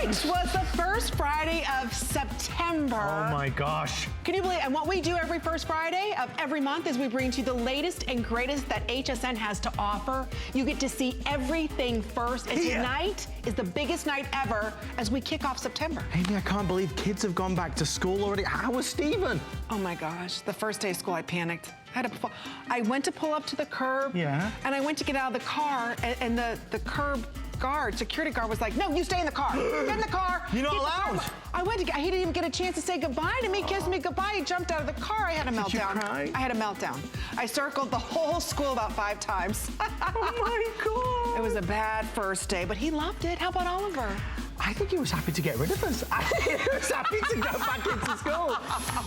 eggs was the first Friday of September. Oh my gosh. Can you believe, and what we do every first Friday of every month is we bring to you the latest and greatest that HSN has to offer. You get to see everything first, and tonight is the biggest night ever as we kick off September. Amy, I can't believe kids have gone back to school already. How was Steven? Oh my gosh, the first day of school I panicked. I went to pull up to the curb, and I went to get out of the car, and the curb security guard was like, no, you stay in the car. Get in the car. You're not allowed. He didn't even get a chance to say goodbye to me, kiss me goodbye. He jumped out of the car. I had a meltdown. Did you cry? I had a meltdown. I circled the whole school about 5 times. Oh my God. It was a bad first day, but he loved it. How about Oliver? I think he was happy to get rid of us. I think he was happy to go back into school.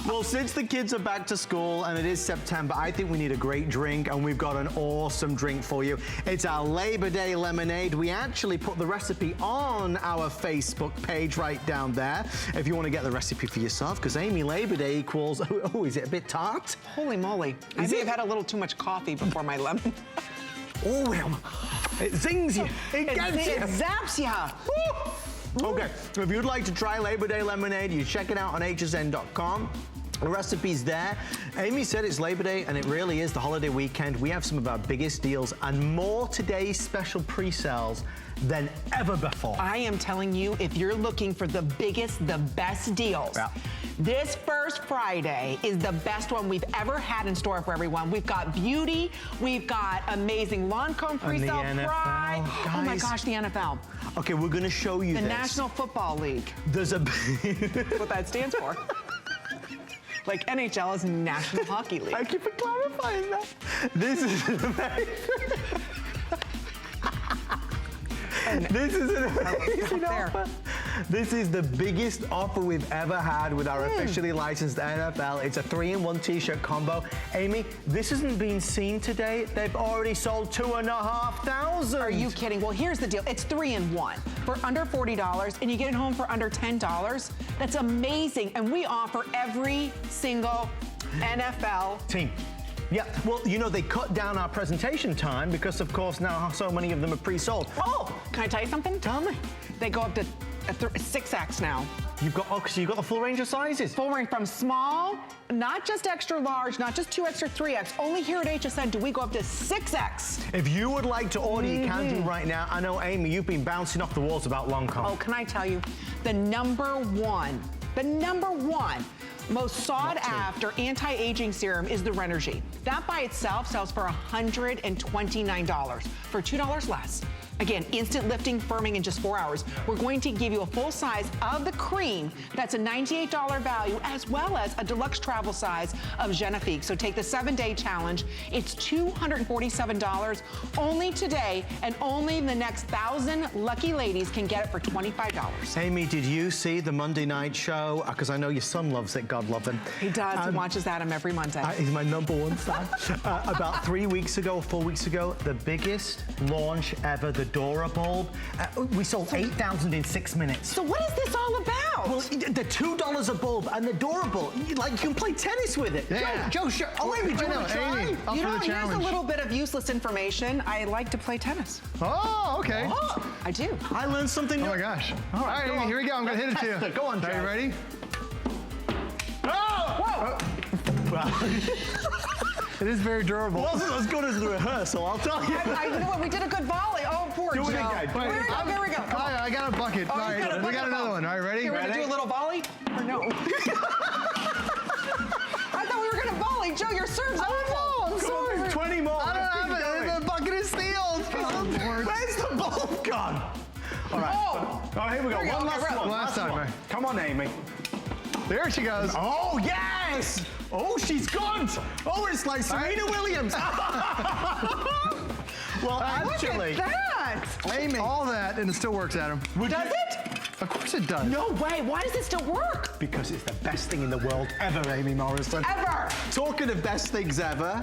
Well, since the kids are back to school and it is September, I think we need a great drink, and we've got an awesome drink for you. It's our Labor Day lemonade. We actually put the recipe on our Facebook page right down there if you want to get the recipe for yourself, because Amy, Labor Day equals, oh, is it a bit tart? Holy moly. I may have had a little too much coffee before my lemon. Oh, it zings you. It gets you. It zaps you. Woo! Okay, so if you'd like to try Labor Day lemonade, you check it out on hsn.com. The recipe's there. Amy said it's Labor Day, and it really is the holiday weekend. We have some of our biggest deals and more today's special pre-sales than ever before. I am telling you, if you're looking for the biggest, the best deals, this first Friday is the best one we've ever had in store for everyone. We've got beauty, we've got amazing Lancome pre-sale prize. Oh my gosh, the NFL. Okay, we're gonna show you the this. National Football League. There's a... That's what that stands for. Like NHL is National Hockey League. Thank you for clarifying that. This is amazing. This is an amazing offer. This is the biggest offer we've ever had with our officially licensed NFL. It's a 3-in-1 t-shirt combo. Amy, this hasn't been seen today. They've already sold 2,500. Are you kidding? Well, here's the deal. It's 3-in-1 for under $40, and you get it home for under $10. That's amazing. And we offer every single NFL team. Yeah, well, you know, they cut down our presentation time because, of course, now so many of them are pre-sold. Oh, can I tell you something? Tell me. They go up to 6X now. You've got, so you've got the full range of sizes. Full range from small, not just extra large, not just 2X or 3X. Only here at HSN do we go up to 6X. If you would like to order, you can do right now. I know, Amy, you've been bouncing off the walls about Lancome. Oh, can I tell you, the number one most sought after anti-aging serum is the Renergy. That by itself sells for $129 for $2 less. Again, instant lifting, firming in just 4 hours. We're going to give you a full size of the cream. That's a $98 value, as well as a deluxe travel size of Genifique. So take the 7-day challenge. It's $247 only today, and only the next 1,000 lucky ladies can get it for $25. Amy, did you see the Monday night show? Because I know your son loves it, God love him. He does, he watches Adam every Monday. He's my #1 fan. About 4 weeks ago, the biggest launch ever, the Dora bulb. We sold 8,000 in 6 minutes. So what is this all about? Well, the $2 a bulb and the Dora bulb, like you can play tennis with it. Yeah. Joe, sure. Oh, Amy, do you want to try? Amy, up for the challenge. Here's a little bit of useless information. I like to play tennis. Oh, okay. Oh, I do. I learned something new. Oh my gosh. All right, Amy, here we go. I'm gonna hit it to you. Go on, Joe. Are you ready? Whoa! It is very durable. It wasn't as good as the rehearsal, I'll tell you. You know what? We did a good volley. Oh, poor Joe. Here we go. I got a bucket. Oh, all right, we got another one. All right, ready? We're gonna do a little volley? Or no? I thought we were gonna volley. Joe, your serve's awful. I'm sorry. 20 more. I don't have it. The bucket is sealed. Where's the bulb gone? All right. Oh, here we go. One last one. Last time, right? Come on, Amy. There she goes. Oh, yes! Oh, she's gone! Oh, it's like Serena Williams. Well, actually... Look at that! Amy. All that, and it still works, Adam. Does it? Of course it does. No way. Why does it still work? Because it's the best thing in the world ever, Amy Morrison. Ever! Talking of best things ever,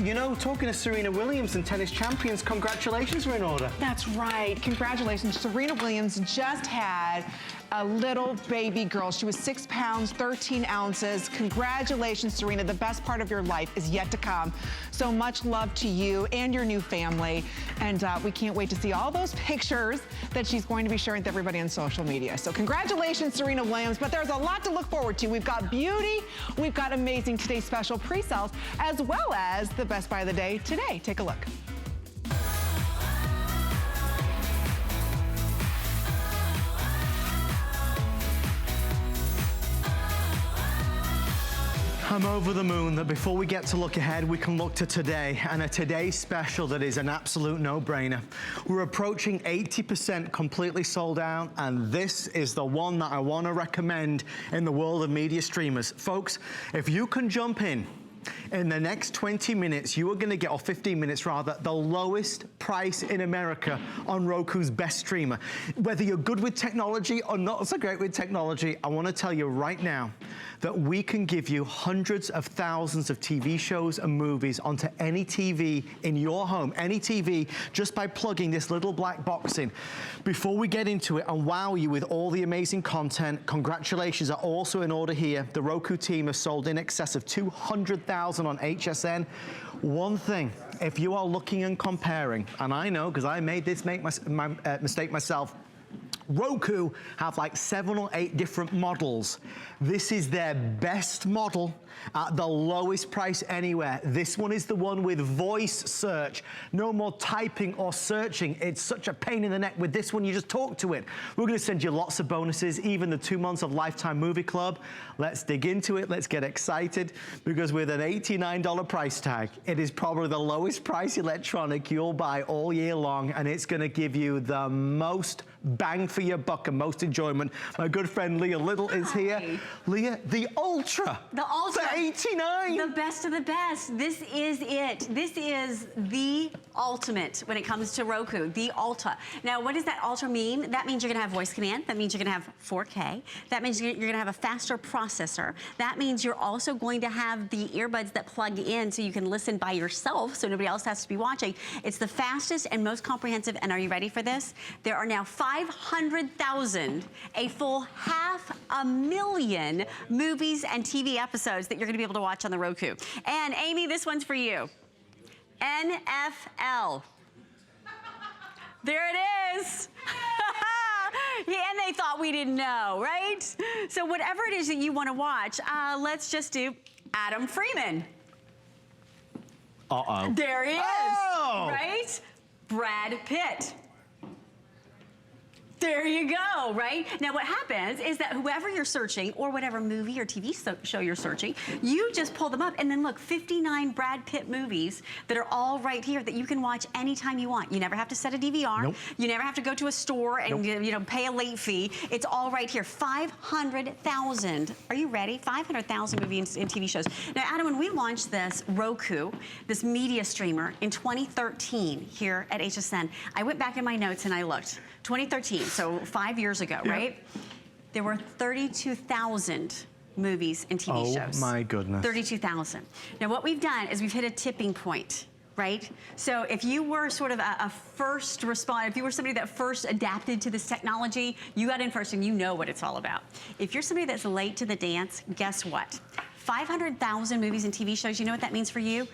you know, talking to Serena Williams and tennis champions, congratulations are in order. That's right. Congratulations. Serena Williams just had a little baby girl. She was 6 pounds, 13 ounces. Congratulations, Serena. The best part of your life is yet to come. So much love to you and your new family. And we can't wait to see all those pictures that she's going to be sharing with everybody on social social media. So congratulations, Serena Williams, but there's a lot to look forward to. We've got beauty, we've got amazing Today's Special pre-sales, as well as the best buy of the day today. Take a look. I'm over the moon that before we get to look ahead, we can look to today, and a Today Special that is an absolute no-brainer. We're approaching 80% completely sold out, and this is the one that I want to recommend in the world of media streamers. Folks, if you can jump in the next 20 minutes, you are going to get, or 15 minutes rather, the lowest price in America on Roku's best streamer. Whether you're good with technology or not so great with technology, I want to tell you right now that we can give you hundreds of thousands of TV shows and movies onto any TV in your home, any TV, just by plugging this little black box in. Before we get into it and wow you with all the amazing content, congratulations are also in order here. The Roku team has sold in excess of 200,000 on HSN. One thing, if you are looking and comparing, and I know because I made this mistake myself, Roku have like 7 or 8 different models. This is their best model at the lowest price anywhere. This one is the one with voice search. No more typing or searching. It's such a pain in the neck. With this one, you just talk to it. We're gonna send you lots of bonuses, even the 2 months of Lifetime Movie Club. Let's dig into it. Let's get excited, because with an $89 price tag, it is probably the lowest price electronic you'll buy all year long, and it's gonna give you the most bang for your buck and most enjoyment. My good friend Leah Little is here. Leah, the Ultra. The Ultra. For $89. The best of the best. This is it. This is the ultimate when it comes to Roku, the Ultra. Now, what does that Ultra mean? That means you're gonna have voice command. That means you're gonna have 4K. That means you're gonna have a faster processor. That means you're also going to have the earbuds that plug in so you can listen by yourself, so nobody else has to be watching. It's the fastest and most comprehensive, and are you ready for this? There are now 500,000, a full 500,000 movies and TV episodes that you're gonna be able to watch on the Roku. And Amy, this one's for you. NFL. There it is. Yeah, and they thought we didn't know, right? So whatever it is that you want to watch, let's just do Adam Freeman. Uh-oh. There he is, Oh! right? Brad Pitt. There you go, right? Now what happens is that whoever you're searching, or whatever movie or TV show you're searching, you just pull them up, and then look, 59 Brad Pitt movies that are all right here that you can watch anytime you want. You never have to set a DVR. Nope. You never have to go to a store and Nope. you know, pay a late fee. It's all right here. 500,000. Are you ready? 500,000 movies and TV shows. Now, Adam, when we launched this Roku, this media streamer in 2013 here at HSN, I went back in my notes and I looked. 2013, so 5 years ago, right? There were 32,000 movies and TV shows. Oh my goodness. 32,000. Now what we've done is we've hit a tipping point, right? So if you were sort of a first responder, if you were somebody that first adapted to this technology, you got in first and you know what it's all about. If you're somebody that's late to the dance, guess what? 500,000 movies and TV shows, you know what that means for you?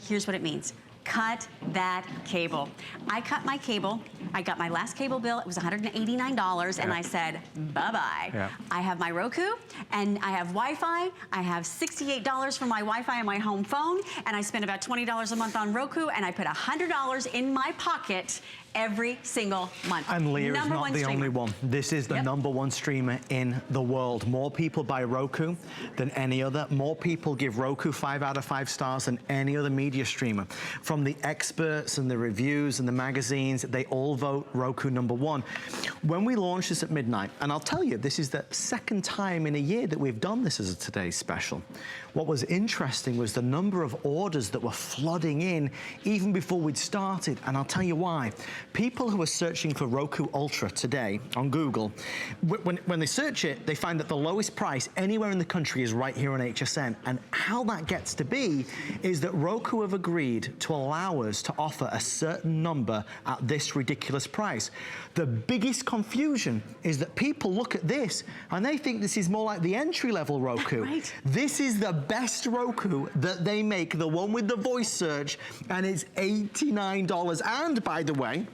Here's what it means. Cut that cable. I cut my cable. I got my last cable bill. It was $189, and I said, bye-bye. Yeah. I have my Roku, and I have Wi-Fi. I have $68 for my Wi-Fi and my home phone, and I spend about $20 a month on Roku, and I put $100 in my pocket every single month. And Leah is not the only one. This is the #1 streamer in the world. More people buy Roku than any other. More people give Roku 5 out of 5 stars than any other media streamer. From the experts and the reviews and the magazines, they all vote Roku #1. When we launched this at midnight, and I'll tell you, this is the second time in a year that we've done this as a Today Special. What was interesting was the number of orders that were flooding in even before we'd started, and I'll tell you why. People who are searching for Roku Ultra today on Google, when they search it, they find that the lowest price anywhere in the country is right here on HSN. And how that gets to be is that Roku have agreed to allow us to offer a certain number at this ridiculous price. The biggest confusion is that people look at this and they think this is more like the entry-level Roku. Right. This is the best Roku that they make, the one with the voice search, and it's $89. And by the way,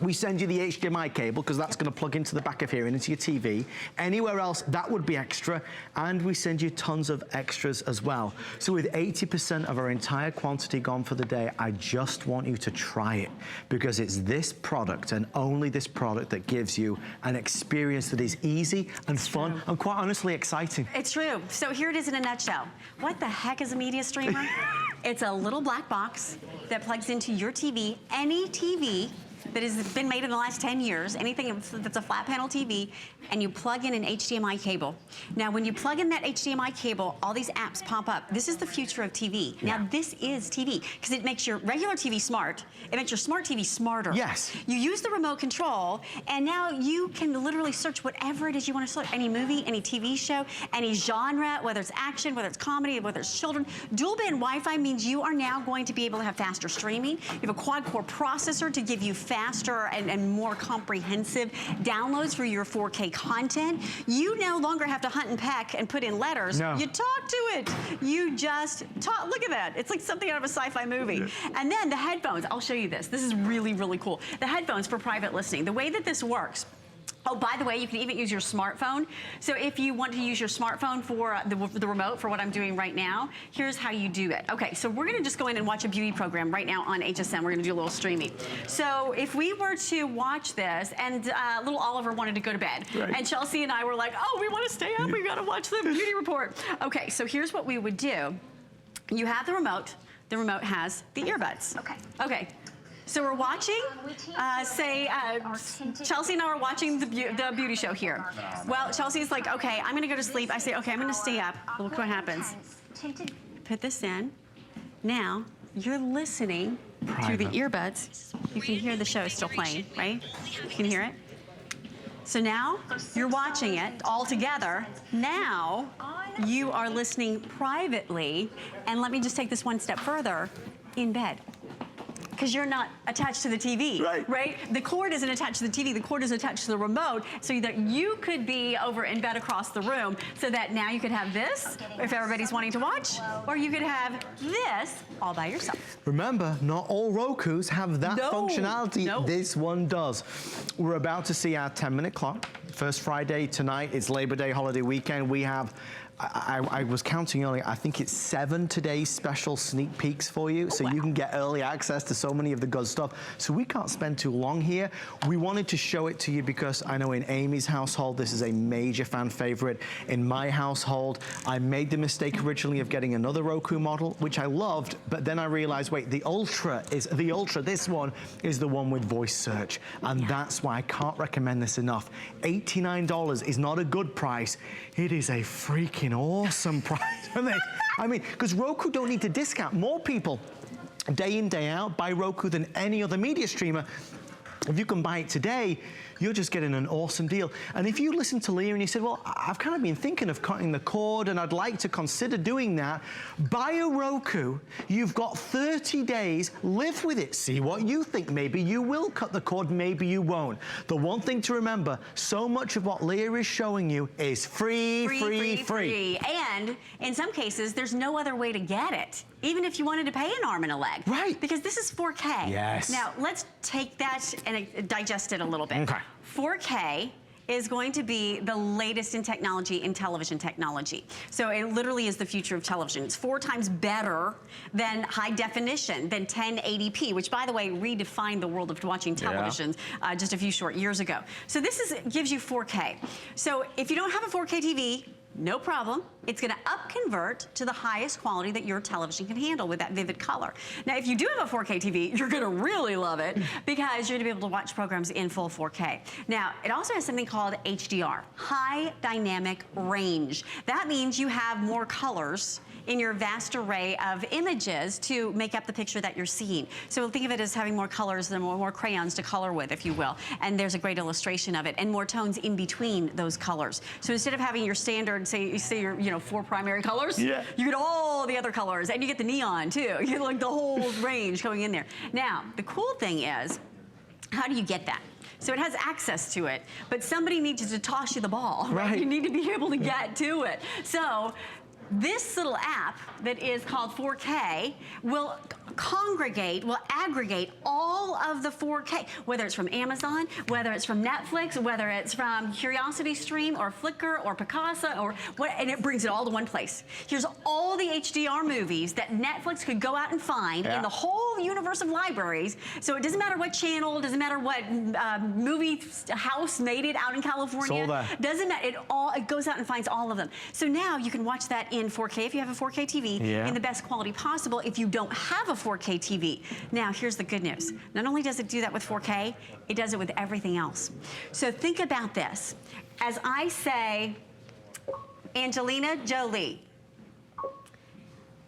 We send you the HDMI cable, because that's going to plug into the back of here and into your TV. Anywhere else, that would be extra. And we send you tons of extras as well. So with 80% of our entire quantity gone for the day, I just want you to try it, because it's this product and only this product that gives you an experience that is easy and fun and quite honestly exciting. It's true. So here it is in a nutshell. What the heck is a media streamer? It's a little black box that plugs into your TV, any TV that has been made in the last 10 years, anything that's a flat panel TV, and you plug in an HDMI cable. Now, when you plug in that HDMI cable, all these apps pop up. This is the future of TV. Yeah. Now, this is TV, because it makes your regular TV smart. It makes your smart TV smarter. Yes. You use the remote control, and now you can literally search whatever it is you want to search. Any movie, any TV show, any genre, whether it's action, whether it's comedy, whether it's children. Dual band Wi-Fi means you are now going to be able to have faster streaming. You have a quad-core processor to give you faster and more comprehensive downloads for your 4K content. You no longer have to hunt and peck and put in letters. No. You talk to it. You just talk. Look at that. It's like something out of a sci-fi movie. And then the headphones. I'll show you this. This is really, really cool. The headphones for private listening. The way that this works. Oh, by the way, you can even use your smartphone. So if you want to use your smartphone for the remote for what I'm doing right now, here's how you do it. Okay, so we're gonna just go in and watch a beauty program right now on HSN. We're gonna do a little streaming. So if we were to watch this, and little Oliver wanted to go to bed, right. And Chelsea and I were like, oh, we wanna stay up, we gotta watch the beauty report. Okay, so here's what we would do. You have the remote has the earbuds. Okay. So we're watching, Chelsea and I are watching the beauty show here. Well, Chelsea's like, okay, I'm gonna go to sleep. I say, okay, I'm gonna stay up. Look what happens. Put this in. Now, you're listening through the earbuds. You can hear the show is still playing, right? You can hear it. So now, you're watching it all together. Now, you are listening privately. And let me just take this one step further, in bed. Because you're not attached to the TV, right? The cord isn't attached to the TV, the cord is attached to the remote, so that you could be over in bed across the room, so that now you could have this, if everybody's wanting to watch, or you could have this all by yourself. Remember, not all Rokus have that functionality. No. This one does. We're about to see our 10-minute clock. First Friday tonight, it's Labor Day holiday weekend. We have, I was counting earlier, I think it's 7 today's special sneak peeks for you. So you can get early access to so many of the good stuff. So we can't spend too long here. We wanted to show it to you because I know in Amy's household, this is a major fan favorite. In my household, I made the mistake originally of getting another Roku model, which I loved, but then I realized, wait, the Ultra is the Ultra. This one is the one with voice search. And that's why I can't recommend this enough. $89 is not a good price. It is a freaking awesome price. I mean, because Roku don't need to discount. More people, day in, day out, buy Roku than any other media streamer. If you can buy it today, you're just getting an awesome deal. And if you listen to Leah and you said, well, I've kind of been thinking of cutting the cord and I'd like to consider doing that, buy a Roku. You've got 30 days, live with it. See what you think. Maybe you will cut the cord, maybe you won't. The one thing to remember, so much of what Leah is showing you is free. And in some cases, there's no other way to get it, even if you wanted to pay an arm and a leg. Right. Because this is 4K. Yes. Now, let's take that and digest it a little bit. Okay. 4K is going to be the latest in technology, in television technology. So it literally is the future of television. It's 4 times better than high definition, than 1080p, which, by the way, redefined the world of watching television just a few short years ago. So this gives you 4K. So if you don't have a 4K TV, no problem. It's gonna up-convert to the highest quality that your television can handle with that vivid color. Now, if you do have a 4K TV, you're gonna really love it because you're gonna be able to watch programs in full 4K. Now, it also has something called HDR, High Dynamic Range. That means you have more colors in your vast array of images to make up the picture that you're seeing. So think of it as having more colors and more crayons to color with, if you will. And there's a great illustration of it, and more tones in between those colors. So instead of having your standard, say your 4 primary colors, you get all the other colors, and you get the neon too. You get like the whole range going in there. Now, the cool thing is, how do you get that? So it has access to it, but somebody needs to toss you the ball, right? You need to be able to get to it. So this little app that is called 4K will congregate, will aggregate all of the 4K, whether it's from Amazon, whether it's from Netflix, whether it's from CuriosityStream or Flickr or Picasa or what, and it brings it all to one place. Here's all the HDR movies that Netflix could go out and find in the whole universe of libraries. So it doesn't matter what channel, doesn't matter what movie house made it out in California. It's all there. Doesn't matter. It goes out and finds all of them. So now you can watch that in 4K if you have a 4K TV in the best quality possible if you don't have a 4K TV. Now, here's the good news. Not only does it do that with 4K, it does it with everything else. So think about this. As I say, Angelina Jolie,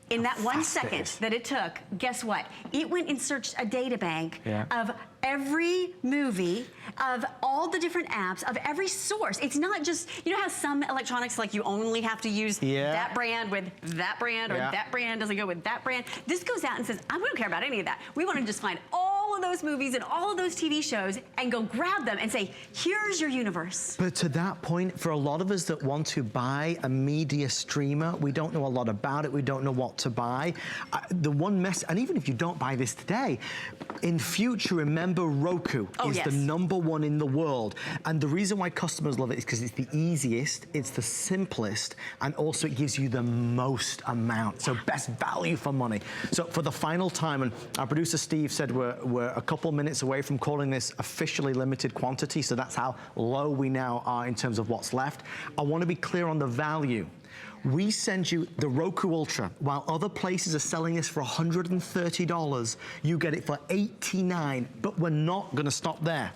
in that 1 second that it took, guess what? It went and searched a data bank of every movie, of all the different apps, of every source. It's not just, you know how some electronics, like you only have to use that brand with that brand, or that brand doesn't go with that brand. This goes out and says, we don't care about any of that. We want to just find all of those movies and all of those TV shows and go grab them and say, here's your universe. But to that point, for a lot of us that want to buy a media streamer, we don't know a lot about it, we don't know what to buy. The one mess, and even if you don't buy this today, in future, remember Roku is the #1 in the world. And the reason why customers love it is because it's the easiest, it's the simplest, and also it gives you the most amount. So best value for money. So for the final time, and our producer Steve said we're a couple minutes away from calling this officially limited quantity, so that's how low we now are in terms of what's left. I want to be clear on the value. We send you the Roku Ultra. While other places are selling this for $130, you get it for $89, but we're not gonna stop there.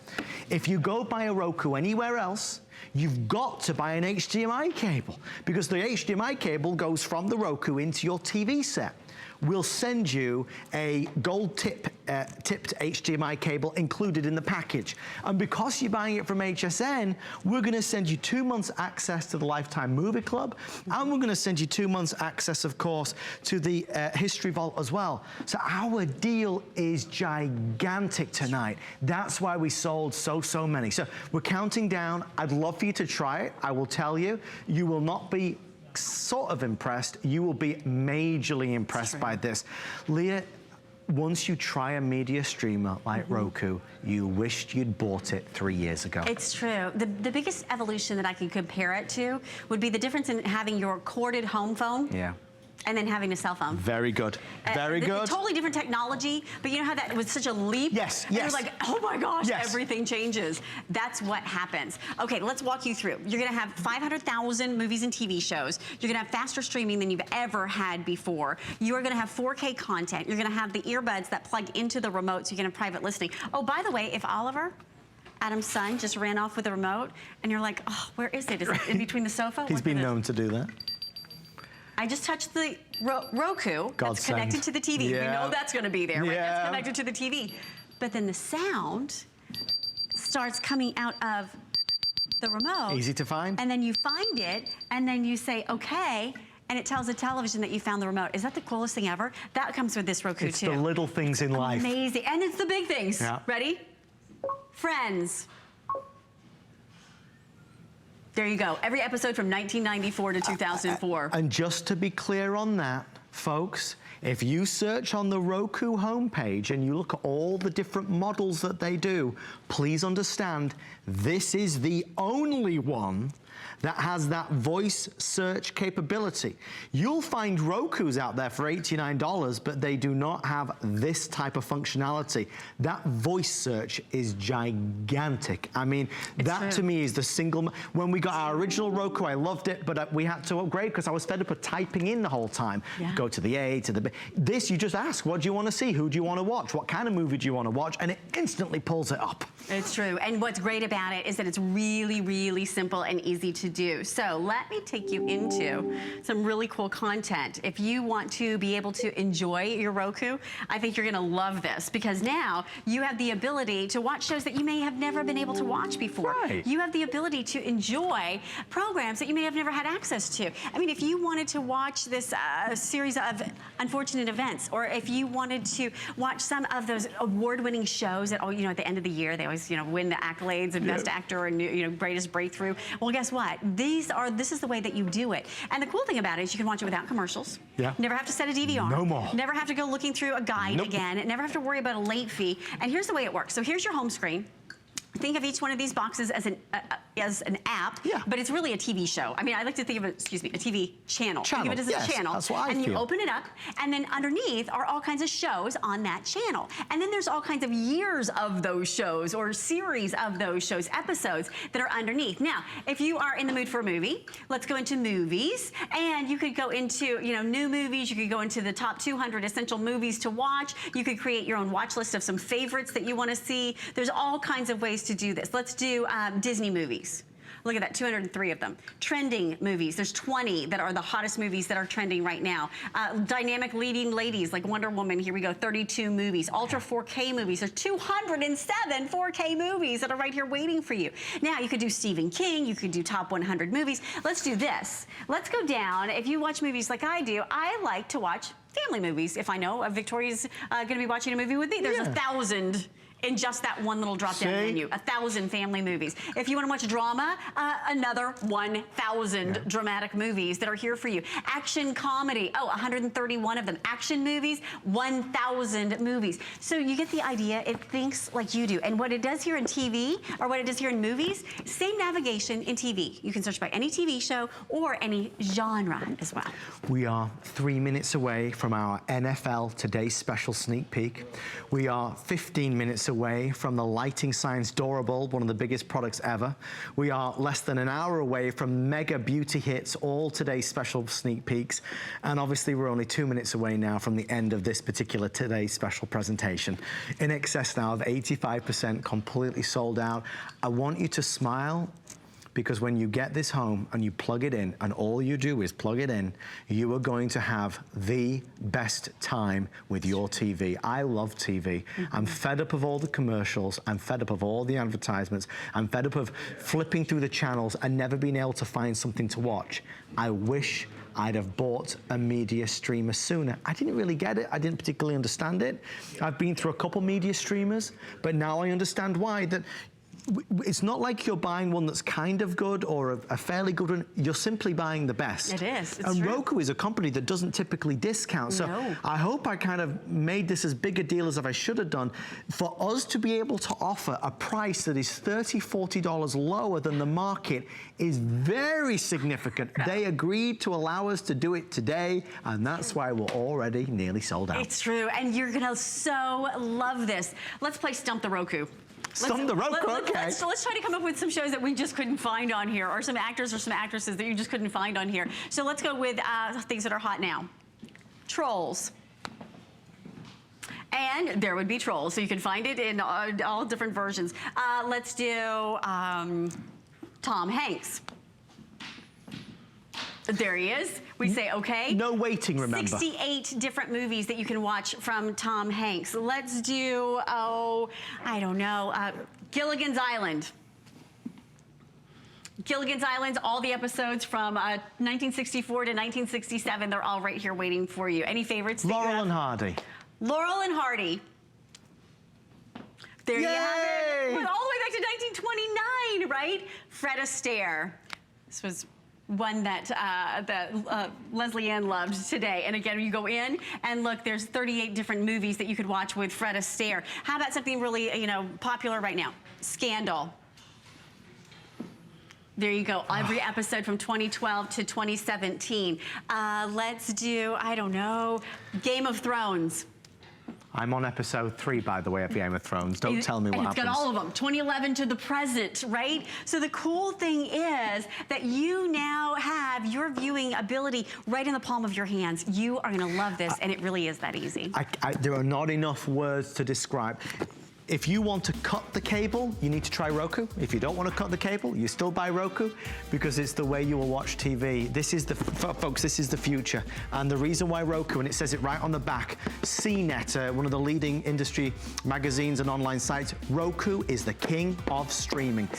If you go buy a Roku anywhere else, you've got to buy an HDMI cable, because the HDMI cable goes from the Roku into your TV set. We'll send you a gold tipped HDMI cable included in the package. And because you're buying it from HSN, we're gonna send you 2 months access to the Lifetime Movie Club, and we're gonna send you 2 months access, of course, to the History Vault as well. So our deal is gigantic tonight. That's why we sold so many. So we're counting down. I'd love for you to try it. I will tell you, you will not be sort of impressed, you will be majorly impressed by this. Leah, once you try a media streamer like Roku, you wished you'd bought it 3 years ago. It's true. The biggest evolution that I can compare it to would be the difference in having your corded home phone and then having a cell phone. Very good. Very good. Totally different technology, but you know how that was such a leap? Yes, It was like, oh my gosh, everything changes. That's what happens. Okay, let's walk you through. You're gonna have 500,000 movies and TV shows. You're gonna have faster streaming than you've ever had before. You're gonna have 4K content. You're gonna have the earbuds that plug into the remote, so you can have private listening. Oh, by the way, if Oliver, Adam's son, just ran off with the remote, and you're like, oh, where is it? Is it in between the sofa? He's been known to do that. I just touched the Roku that's connected to the TV. We know that's gonna be there, right? That's connected to the TV. But then the sound starts coming out of the remote. Easy to find. And then you find it, and then you say, okay, and it tells the television that you found the remote. Is that the coolest thing ever? That comes with this Roku too. It's the little things in life. Amazing, and it's the big things. Ready? Friends. There you go. Every episode from 1994 to 2004. And just to be clear on that, folks, if you search on the Roku homepage and you look at all the different models that they do, please understand this is the only one that has that voice search capability. You'll find Rokus out there for $89, but they do not have this type of functionality. That voice search is gigantic. I mean, that to me is the single, when we got our original Roku, I loved it, but we had to upgrade because I was fed up with typing in the whole time. Go to the A, to the B. This, you just ask, what do you want to see? Who do you want to watch? What kind of movie do you want to watch? And it instantly pulls it up. It's true. And what's great about it is that it's really, really simple and easy to do. So let me take you into some really cool content. If you want to be able to enjoy your Roku, I think you're gonna love this, because now you have the ability to watch shows that you may have never been able to watch before. You have the ability to enjoy programs that you may have never had access to. I mean, if you wanted to watch this series of unfortunate events, or if you wanted to watch some of those award-winning shows that, at the end of the year, they always, win the accolades and best actor and, greatest breakthrough. Well, guess what? what? This is the way that you do it. And the cool thing about it is you can watch it without commercials. Yeah. Never have to set a DVR. No more. Never have to go looking through a guide Nope. again. Never have to worry about a late fee. And here's the way it works. So here's your home screen. Think of each one of these boxes as an app, Yeah. but it's really a TV show. I mean, I like to think of it, excuse me, a TV channel. Think of it as yes, a channel. that's what I and you feel. open it up, and then underneath are all kinds of shows on that channel. And then there's all kinds of years of those shows or series of those shows, episodes that are underneath. Now, if you are in the mood for a movie, let's go into movies. And you could go into, you know, new movies. You could go into the top 200 essential movies to watch. You could create your own watch list of some favorites that you want to see. There's all kinds of ways to do this. Let's do Disney movies. Look at that, 203 of them. Trending movies, there's 20 that are the hottest movies that are trending right now. Dynamic leading ladies like Wonder Woman, here we go, 32 movies. Ultra 4K movies, there's 207 4K movies that are right here waiting for you. Now, you could do Stephen King, you could do top 100 movies. Let's do this. Let's go down. If you watch movies like I do, I like to watch family movies. If I know Victoria's gonna be watching a movie with me, there's 1,000 in just that one little drop-down menu. 1,000 family movies. If you want to watch drama, another 1,000 dramatic movies that are here for you. Action comedy, 131 of them. Action movies, 1,000 movies. So you get the idea, it thinks like you do. And what it does here in TV, or what it does here in movies, same navigation in TV. You can search by any TV show or any genre as well. We are 3 minutes away from our NFL Today special sneak peek. We are 15 minutes away from the Lighting Science Durable, one of the biggest products ever. We are less than an hour away from mega beauty hits, all today's special sneak peeks. And obviously we're only 2 minutes away now from the end of this particular Today's special presentation. In excess now of 85% completely sold out. I want you to smile, because when you get this home and you plug it in, and all you do is plug it in, you are going to have the best time with your TV. I love TV. I'm fed up of all the commercials. I'm fed up of all the advertisements. I'm fed up of flipping through the channels and never being able to find something to watch. I wish I'd have bought a media streamer sooner. I didn't really get it. I didn't particularly understand it. I've been through a couple media streamers, but now I understand why. That it's not like you're buying one that's kind of good or a fairly good one. You're simply buying the best. It is. It's and true. Roku is a company that doesn't typically discount. So No. I hope I kind of made this as big a deal as I should have done. For us to be able to offer a price that is $30, $40 lower than the market is very significant. They agreed to allow us to do it today, and that's why we're already nearly sold out. It's true, and you're gonna so love this. Let's play Stump the Roku. Stump the Roku, okay. Let's try to come up with some shows that we just couldn't find on here, or some actors or some actresses that you just couldn't find on here. So let's go with things that are hot now. Trolls. And there would be Trolls, so you can find it in all different versions. Let's do Tom Hanks. There he is. We say, okay. No waiting, remember. 68 different movies that you can watch from Tom Hanks. Let's do, I don't know, Gilligan's Island. Gilligan's Island, all the episodes from 1964 to 1967, they're all right here waiting for you. Any favorites? Laurel and Hardy. Laurel and Hardy. There you have it. Yay! Went all the way back to 1929, right? Fred Astaire. This was one that Leslie Ann loved today. And again, you go in and look, there's 38 different movies that you could watch with Fred Astaire. How about something really, you know, popular right now? Scandal. There you go, every episode from 2012 to 2017. Let's do, I don't know, Game of Thrones. I'm on episode 3, by the way, of Game of Thrones. Don't tell me what happens. It's got all of them, 2011 to the present, right? So the cool thing is that you now have your viewing ability right in the palm of your hands. You are gonna love this, and it really is that easy. There are not enough words to describe. If you want to cut the cable, you need to try Roku. If you don't want to cut the cable, you still buy Roku, because it's the way you will watch TV. This is the, folks, this is the future. And the reason why Roku, and it says it right on the back, CNET, one of the leading industry magazines and online sites, Roku is the king of streaming.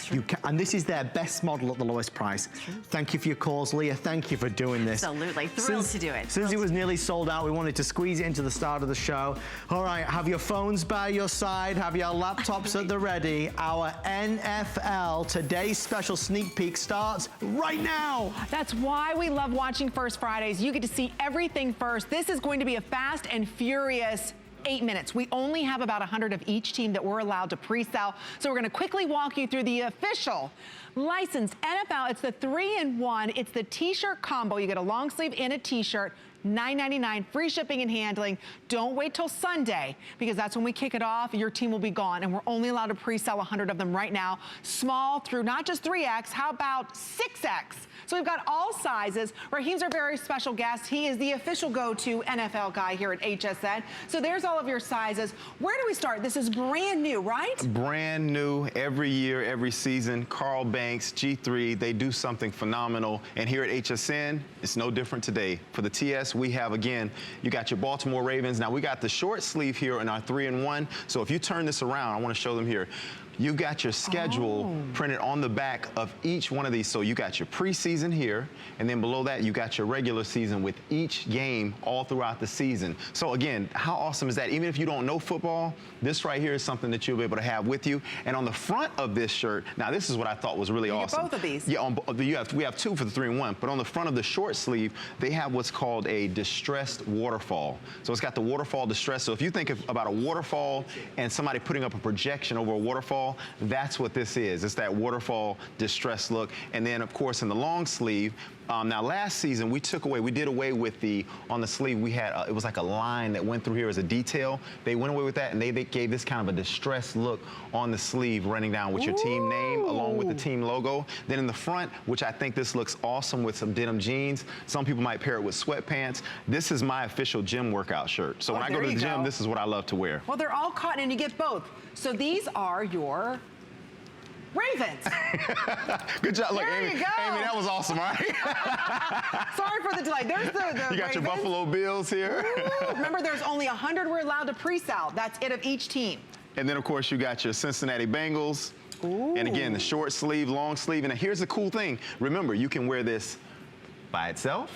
And this is their best model at the lowest price. Thank you for your calls, Leah. Thank you for doing this. Absolutely, thrilled to do it. Since it was nearly sold out, we wanted to squeeze it into the start of the show. All right, have your phones by your side, have have your laptops at the ready. Our NFL Today's Special Sneak Peek starts right now. That's why we love watching First Fridays. You get to see everything first. This is going to be a fast and furious 8 minutes. We only have about 100 of each team that we're allowed to pre-sell. So we're going to quickly walk you through the official licensed NFL. It's the 3-in-1. It's the t-shirt combo. You get a long sleeve and a t-shirt. $9.99, free shipping and handling. Don't wait till Sunday, because that's when we kick it off. Your team will be gone, and we're only allowed to pre-sell 100 of them right now. Small through not just 3X, how about 6X? So we've got all sizes. Raheem's our very special guest. He is the official go-to NFL guy here at HSN. So there's all of your sizes. Where do we start? This is brand new, right? Brand new, every year, every season. Carl Banks, G3, they do something phenomenal. And here at HSN, it's no different today. For the TS, we have, again, you got your Baltimore Ravens. Now, we got the short sleeve here in our 3-in-1. So if you turn this around, I want to show them here. You got your schedule printed on the back of each one of these. So you got your preseason here, and then below that, you got your regular season with each game all throughout the season. So again, how awesome is that? Even if you don't know football, this right here is something that you'll be able to have with you. And on the front of this shirt, now this is what I thought was really awesome. Both of these. Yeah, we have two for the 3-in-1, but on the front of the short sleeve, they have what's called a distressed waterfall. So it's got the waterfall distress. So if you think about a waterfall and somebody putting up a projection over a waterfall, that's what this is. It's that waterfall distress look. And then, of course, in the long sleeve, now last season we did away with on the sleeve we had, it was like a line that went through here as a detail. They went away with that, and they gave this kind of a distressed look on the sleeve running down with your team name along with the team logo. Then in the front, which I think this looks awesome with some denim jeans. Some people might pair it with sweatpants. This is my official gym workout shirt. So when I go to the gym, this is what I love to wear. Well, they're all cotton, and you get both. So these are your Ravens. Good job. Look, There Amy, you go. Amy, that was awesome, right? Sorry for the delay. There's the You got Ravens. your Buffalo Bills here. Ooh, remember, there's only 100 we're allowed to pre-sell. That's it of each team. And then, of course, you got your Cincinnati Bengals. Ooh. And again, the short sleeve, long sleeve. And here's the cool thing. Remember, you can wear this by itself,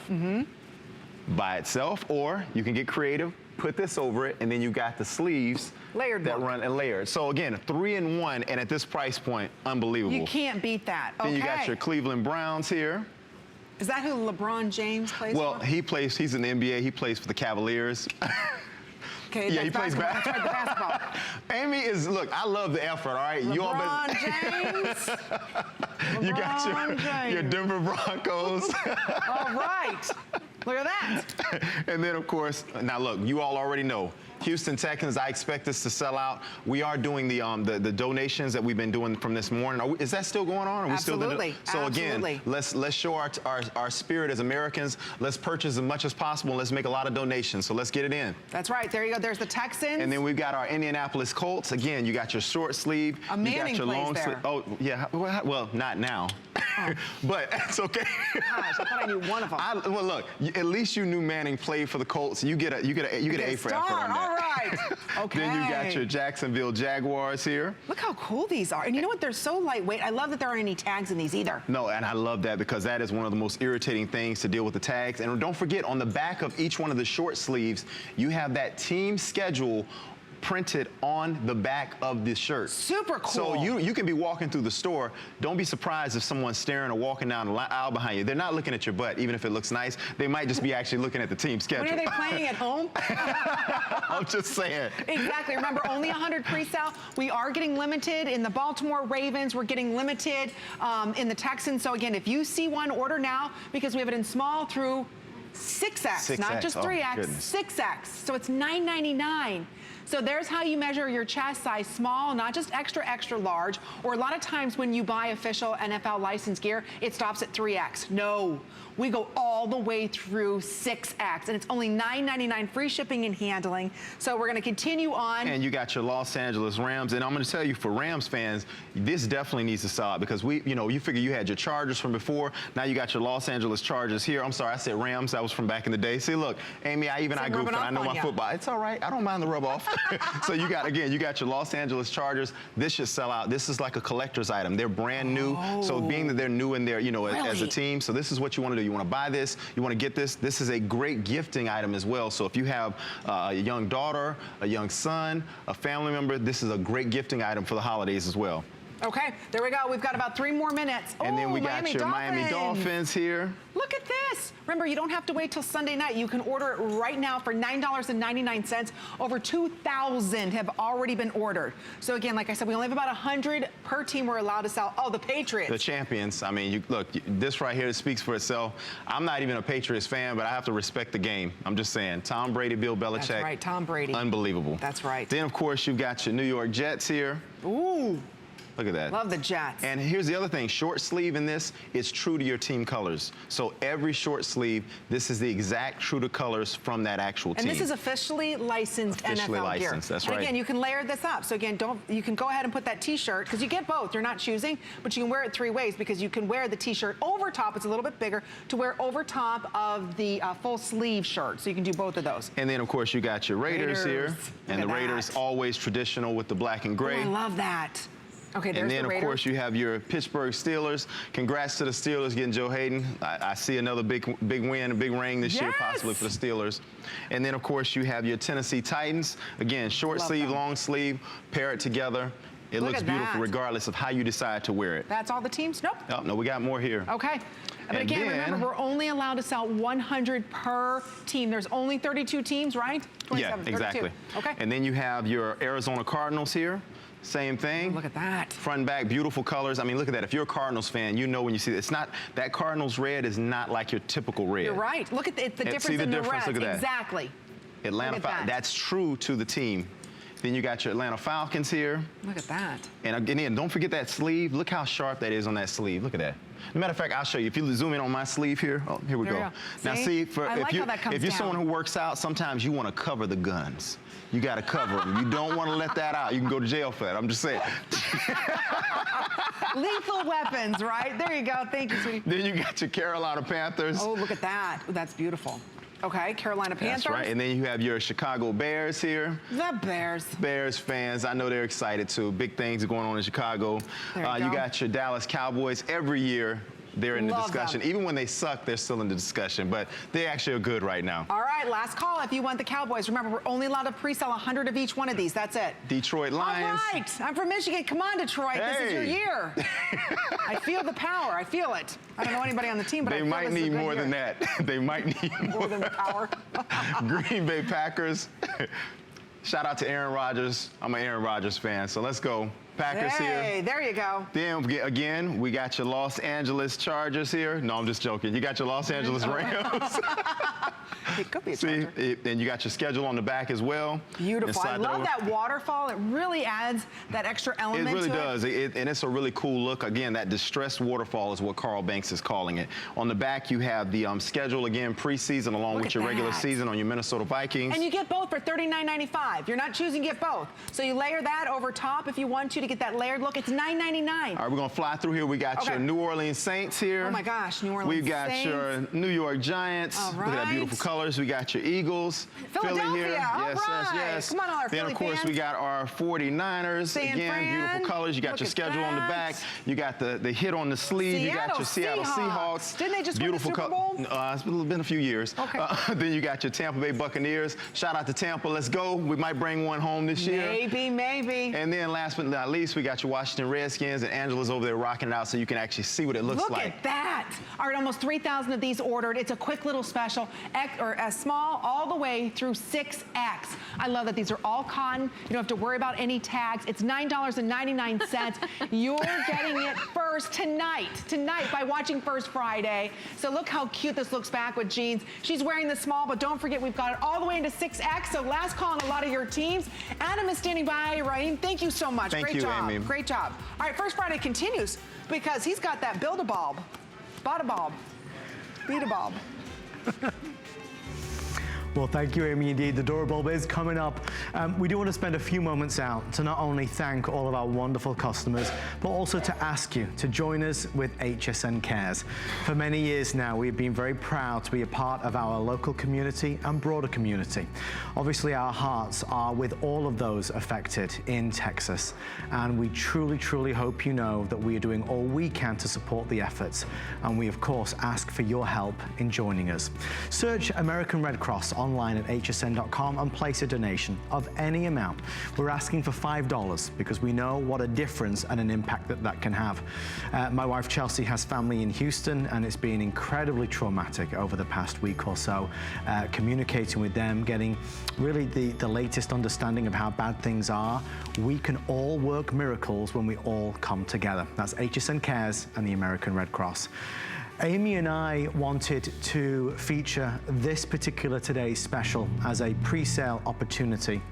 by itself, or you can get creative, put this over it, and then you got the sleeves Layered that look. run and layered. So again, 3-in-1, and at this price point, unbelievable. You can't beat that. Then Okay. you got your Cleveland Browns here. Is that who LeBron James plays Well, for? he's in the NBA. He plays for the Cavaliers. Okay, Yeah, that's he plays basketball. That's right, the basketball. Amy is, look, I love the effort, all right? You all LeBron been, James. you got LeBron your James. Denver Broncos. All right. Look at that. And then, of course, now look, you all already know, Houston Texans, I expect this to sell out. We are doing the donations that we've been doing from this morning. Is that still going on? Are we Absolutely. Still so Absolutely. again, let's show our spirit as Americans. Let's purchase as much as possible. Let's make a lot of donations. So let's get it in. That's right. There you go. There's the Texans. And then we've got our Indianapolis Colts. Again, you got your short sleeve. A you Manning got your plays long there. sleeve. Oh, yeah. Well, not now. But it's okay. Gosh, I thought I knew one of them. Well, look, at least you knew Manning played for the Colts. You get an A for effort on that. All right. Okay. Then you got your Jacksonville Jaguars here. Look how cool these are. And you know what? They're so lightweight. I love that there aren't any tags in these either. No, and I love that because that is one of the most irritating things to deal with the tags. And don't forget, on the back of each one of the short sleeves, you have that team schedule printed on the back of this shirt. Super cool. So you can be walking through the store. Don't be surprised if someone's staring or walking down the aisle behind you. They're not looking at your butt, even if it looks nice. They might just be actually looking at the team schedule. When are they playing at home? I'm just saying. Exactly. Remember, only 100 pre-sale. We are getting limited in the Baltimore Ravens. We're getting limited in the Texans. So again, if you see one, order now, because we have it in small through 6X, not just 3X, goodness. 6X. So it's $9.99. So there's how you measure your chest size, small, not just extra, extra large. Or a lot of times when you buy official NFL licensed gear, it stops at 3X. No, we go all the way through 6X, and it's only $9.99, free shipping and handling. So we're gonna continue on. And you got your Los Angeles Rams, and I'm gonna tell you, for Rams fans, this definitely needs to sell out because you figure you had your Chargers from before, now you got your Los Angeles Chargers here. I'm sorry, I said Rams, that was from back in the day. See, look, Amy, I grew up and I know my football. It's all right, I don't mind the rub off. So you got your Los Angeles Chargers. This should sell out. This is like a collector's item. They're brand new. So being that they're new in there, as a team, so this is what you want to do. You want to buy this. You want to get this. This is a great gifting item as well. So if you have a young daughter, a young son, a family member, this is a great gifting item for the holidays as well. Okay, there we go. We've got about 3 more minutes. And then we got your Miami Dolphins here. Look at this. Remember, you don't have to wait till Sunday night. You can order it right now for $9.99. Over 2,000 have already been ordered. So again, like I said, we only have about 100 per team we're allowed to sell. Oh, the Patriots. The champions. I mean, look, this right here speaks for itself. I'm not even a Patriots fan, but I have to respect the game. I'm just saying. Tom Brady, Bill Belichick. That's right, Tom Brady. Unbelievable. That's right. Then, of course, you've got your New York Jets here. Ooh. Look at that. Love the Jets. And here's the other thing. Short sleeve in this is true to your team colors. So every short sleeve, this is the exact true to colors from that actual team. And this is officially licensed NFL gear. That's and right. Again, you can layer this up. So again, you can go ahead and put that T-shirt, because you get both. You're not choosing, but you can wear it 3 ways, because you can wear the T-shirt over top. It's a little bit bigger to wear over top of the full sleeve shirt. So you can do both of those. And then, of course, you got your Raiders here. And the Look at Raiders that. always traditional with the black and gray. Oh, I love that. Okay, there's and then, the of course, you have your Pittsburgh Steelers. Congrats to the Steelers getting Joe Hayden. I see another big win, a big ring this year, possibly for the Steelers. And then, of course, you have your Tennessee Titans. Again, short sleeve, long sleeve, pair it together. It looks beautiful regardless of how you decide to wear it. That's all the teams? Nope. Oh, no, we got more here. Okay. But And again, then, remember, we're only allowed to sell 100 per team. There's only 32 teams, right? 27, yeah, exactly. 32. Okay. And then you have your Arizona Cardinals here. Same thing. Oh, look at that. Front and back, beautiful colors. I mean, look at that. If you're a Cardinals fan, you know when you see it. It's not, that Cardinals red is not like your typical red. You're right. Look at the difference see the in difference? the reds. Look at that. Exactly. Atlanta Falcons. That's true to the team. Then you got your Atlanta Falcons here. Look at that. And again, don't forget that sleeve. Look how sharp that is on that sleeve. Look at that. As a matter of fact, I'll show you. If you zoom in on my sleeve here, oh, here we go. Now, Now see, if you're someone who works out, sometimes you want to cover the guns. You got to cover them. You don't want to let that out. You can go to jail for that. I'm just saying. Lethal weapons, right? There you go. Thank you, sweetie. Then you got your Carolina Panthers. Oh, look at that. That's beautiful. Okay, Carolina Panthers. That's right. And then you have your Chicago Bears here. The Bears. Bears fans, I know they're excited too. Big things are going on in Chicago. There you you go. got your Dallas Cowboys. Every year, they're in the discussion. Even when they suck, they're still in the discussion. But they actually are good right now. All right, last call if you want the Cowboys. Remember, we're only allowed to pre-sell 100 of each one of these. That's it. Detroit Lions. All right. I'm from Michigan. Come on, Detroit. Hey. This is your year. I feel the power. I feel it. I don't know anybody on the team, but They might need more than that. They might need more than the power. Green Bay Packers. Shout out to Aaron Rodgers. I'm an Aaron Rodgers fan, so let's go. Packers here. Hey, there you go. Then again, we got your Los Angeles Chargers here. No, I'm just joking. You got your Los Angeles Rams. It could be a See, Charger. and you got your schedule on the back as well. Beautiful. I love that waterfall. It really adds that extra element to it. It really does. And it's a really cool look. Again, that distressed waterfall is what Carl Banks is calling it. On the back, you have the schedule, again, preseason along with your regular season on your Minnesota Vikings. And you get both for $39.95. You're not choosing to get both. So you layer that over top if you want to get that layered look. It's $9.99. All right, we're going to fly through here. We got your New Orleans Saints here. Oh, my gosh, New Orleans We've got Saints. your New York Giants. All right. Look at that beautiful colors. We got your Eagles. Philadelphia. Philly here. All Yes, right. yes. Come on, all our Then, Philly of course, fans. we got our 49ers. San Again, Fran. beautiful colors. You got Look your at schedule on the back. that. You got the hit on the sleeve. You got your Seattle Seahawks. Didn't they just beautiful win the Super Bowl? It's been a few years. Okay. Then you got your Tampa Bay Buccaneers. Shout out to Tampa. Let's go. We might bring one home this year. Maybe. And then last but not least, we got your Washington Redskins, and Angela's over there rocking it out so you can actually see what it looks like. Look at that. All right, almost 3,000 of these ordered. It's a quick little special, a small all the way through 6X. I love that these are all cotton. You don't have to worry about any tags. It's $9.99. You're getting it first tonight by watching First Friday. So look how cute this looks back with jeans. She's wearing the small, but don't forget we've got it all the way into 6X. So last call on a lot of your teams. Adam is standing by. Raheem, thank you so much. Thank you, job. Amy. Great job. All right, First Friday continues because he's got that Build-A-Bulb, Bought-A-Bulb, Beat-A-Bulb. Well, thank you, Amy. Indeed, the Doorbell is coming up. We do want to spend a few moments out to not only thank all of our wonderful customers, but also to ask you to join us with HSN Cares. For many years now, we've been very proud to be a part of our local community and broader community. Obviously, our hearts are with all of those affected in Texas, and we truly, truly hope you know that we are doing all we can to support the efforts, and we, of course, ask for your help in joining us. Search American Red Cross online at hsn.com and place a donation of any amount. We're asking for $5 because we know what a difference and an impact that can have. My wife Chelsea has family in Houston, and it's been incredibly traumatic over the past week or so. Communicating with them, getting really the latest understanding of how bad things are. We can all work miracles when we all come together. That's HSN Cares and the American Red Cross. Amy and I wanted to feature this particular today's special as a pre-sale opportunity.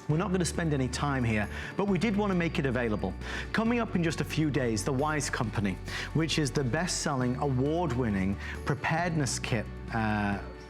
We're not going to spend any time here, but we did want to make it available. Coming up in just a few days, the Wise Company, which is the best-selling, award-winning preparedness kit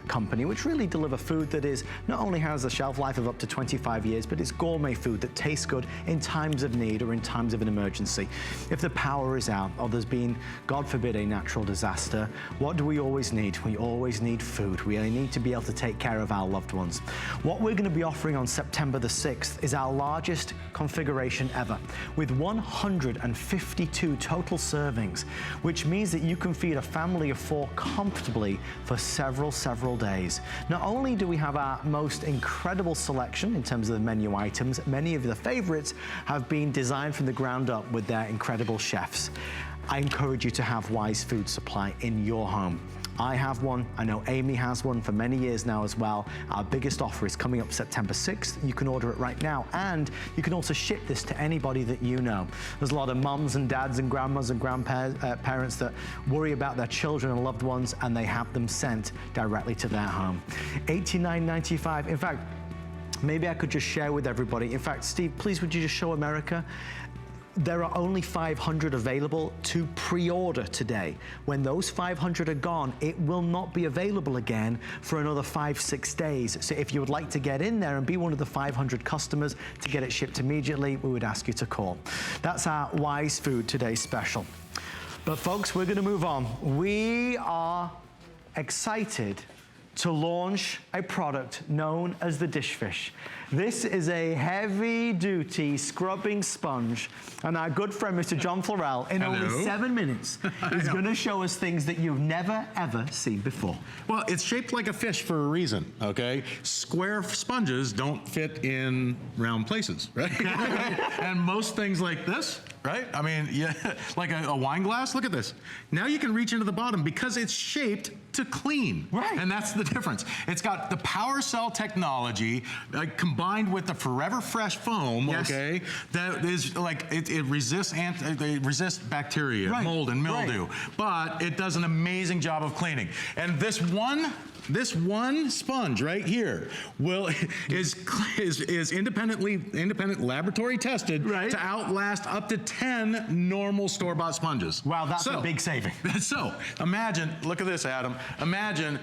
company, which really deliver food that is not only has a shelf life of up to 25 years, but it's gourmet food that tastes good in times of need or in times of an emergency. If the power is out or there's been, God forbid, a natural disaster, what do we always need? We always need food. We need to be able to take care of our loved ones. What we're going to be offering on September the 6th is our largest configuration ever, with 152 total servings, which means that you can feed a family of 4 comfortably for several days. Not only do we have our most incredible selection in terms of the menu items, many of the favorites have been designed from the ground up with their incredible chefs. I encourage you to have Wise Food Supply in your home. I have one. I know Amy has one for many years now as well. Our biggest offer is coming up September 6th. You can order it right now, and you can also ship this to anybody that you know. There's a lot of mums and dads and grandmas and grandparents that worry about their children and loved ones, and they have them sent directly to their home. $89.95. In fact, maybe I could just share with everybody. In fact, Steve, please would you just show America? There are only 500 available to pre-order today. When those 500 are gone, it will not be available again for another 5-6 days. So if you would like to get in there and be one of the 500 customers to get it shipped immediately, we would ask you to call. That's our Wise Food Today special. But folks, we're gonna move on. We are excited to launch a product known as the Dish Fish. This is a heavy-duty scrubbing sponge, and our good friend, Mr. John Florell, in only 7 minutes, is gonna show us things that you've never, ever seen before. Well, it's shaped like a fish for a reason, okay? Square sponges don't fit in round places, right? And most things like this, right? I mean, yeah, like a wine glass, look at this. Now you can reach into the bottom because it's shaped to clean. Right. And that's the difference. It's got the Power Cell technology combined with the Forever Fresh foam, okay? That is like, it resists bacteria, mold, and mildew. But it does an amazing job of cleaning. And this one sponge right here is independent laboratory tested to outlast up to 10 normal store-bought sponges. Wow, that's a big saving. So imagine, look at this, Adam. Imagine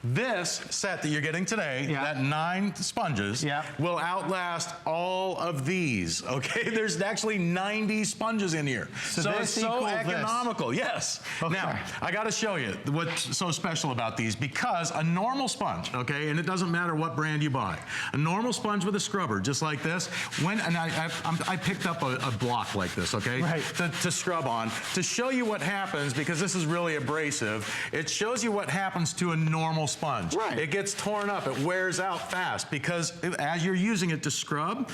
this set that you're getting today, that 9 sponges, will outlast all of these, okay? There's actually 90 sponges in here. So it's so economical, yes. Okay. Now, I gotta show you what's so special about these, because a normal sponge, okay, and it doesn't matter what brand you buy, a normal sponge with a scrubber, just like this, I picked up a block like this, okay, to scrub on, to show you what happens, because this is really abrasive. It shows you what happens to a normal sponge. It gets torn up, it wears out fast, because as you're using it to scrub,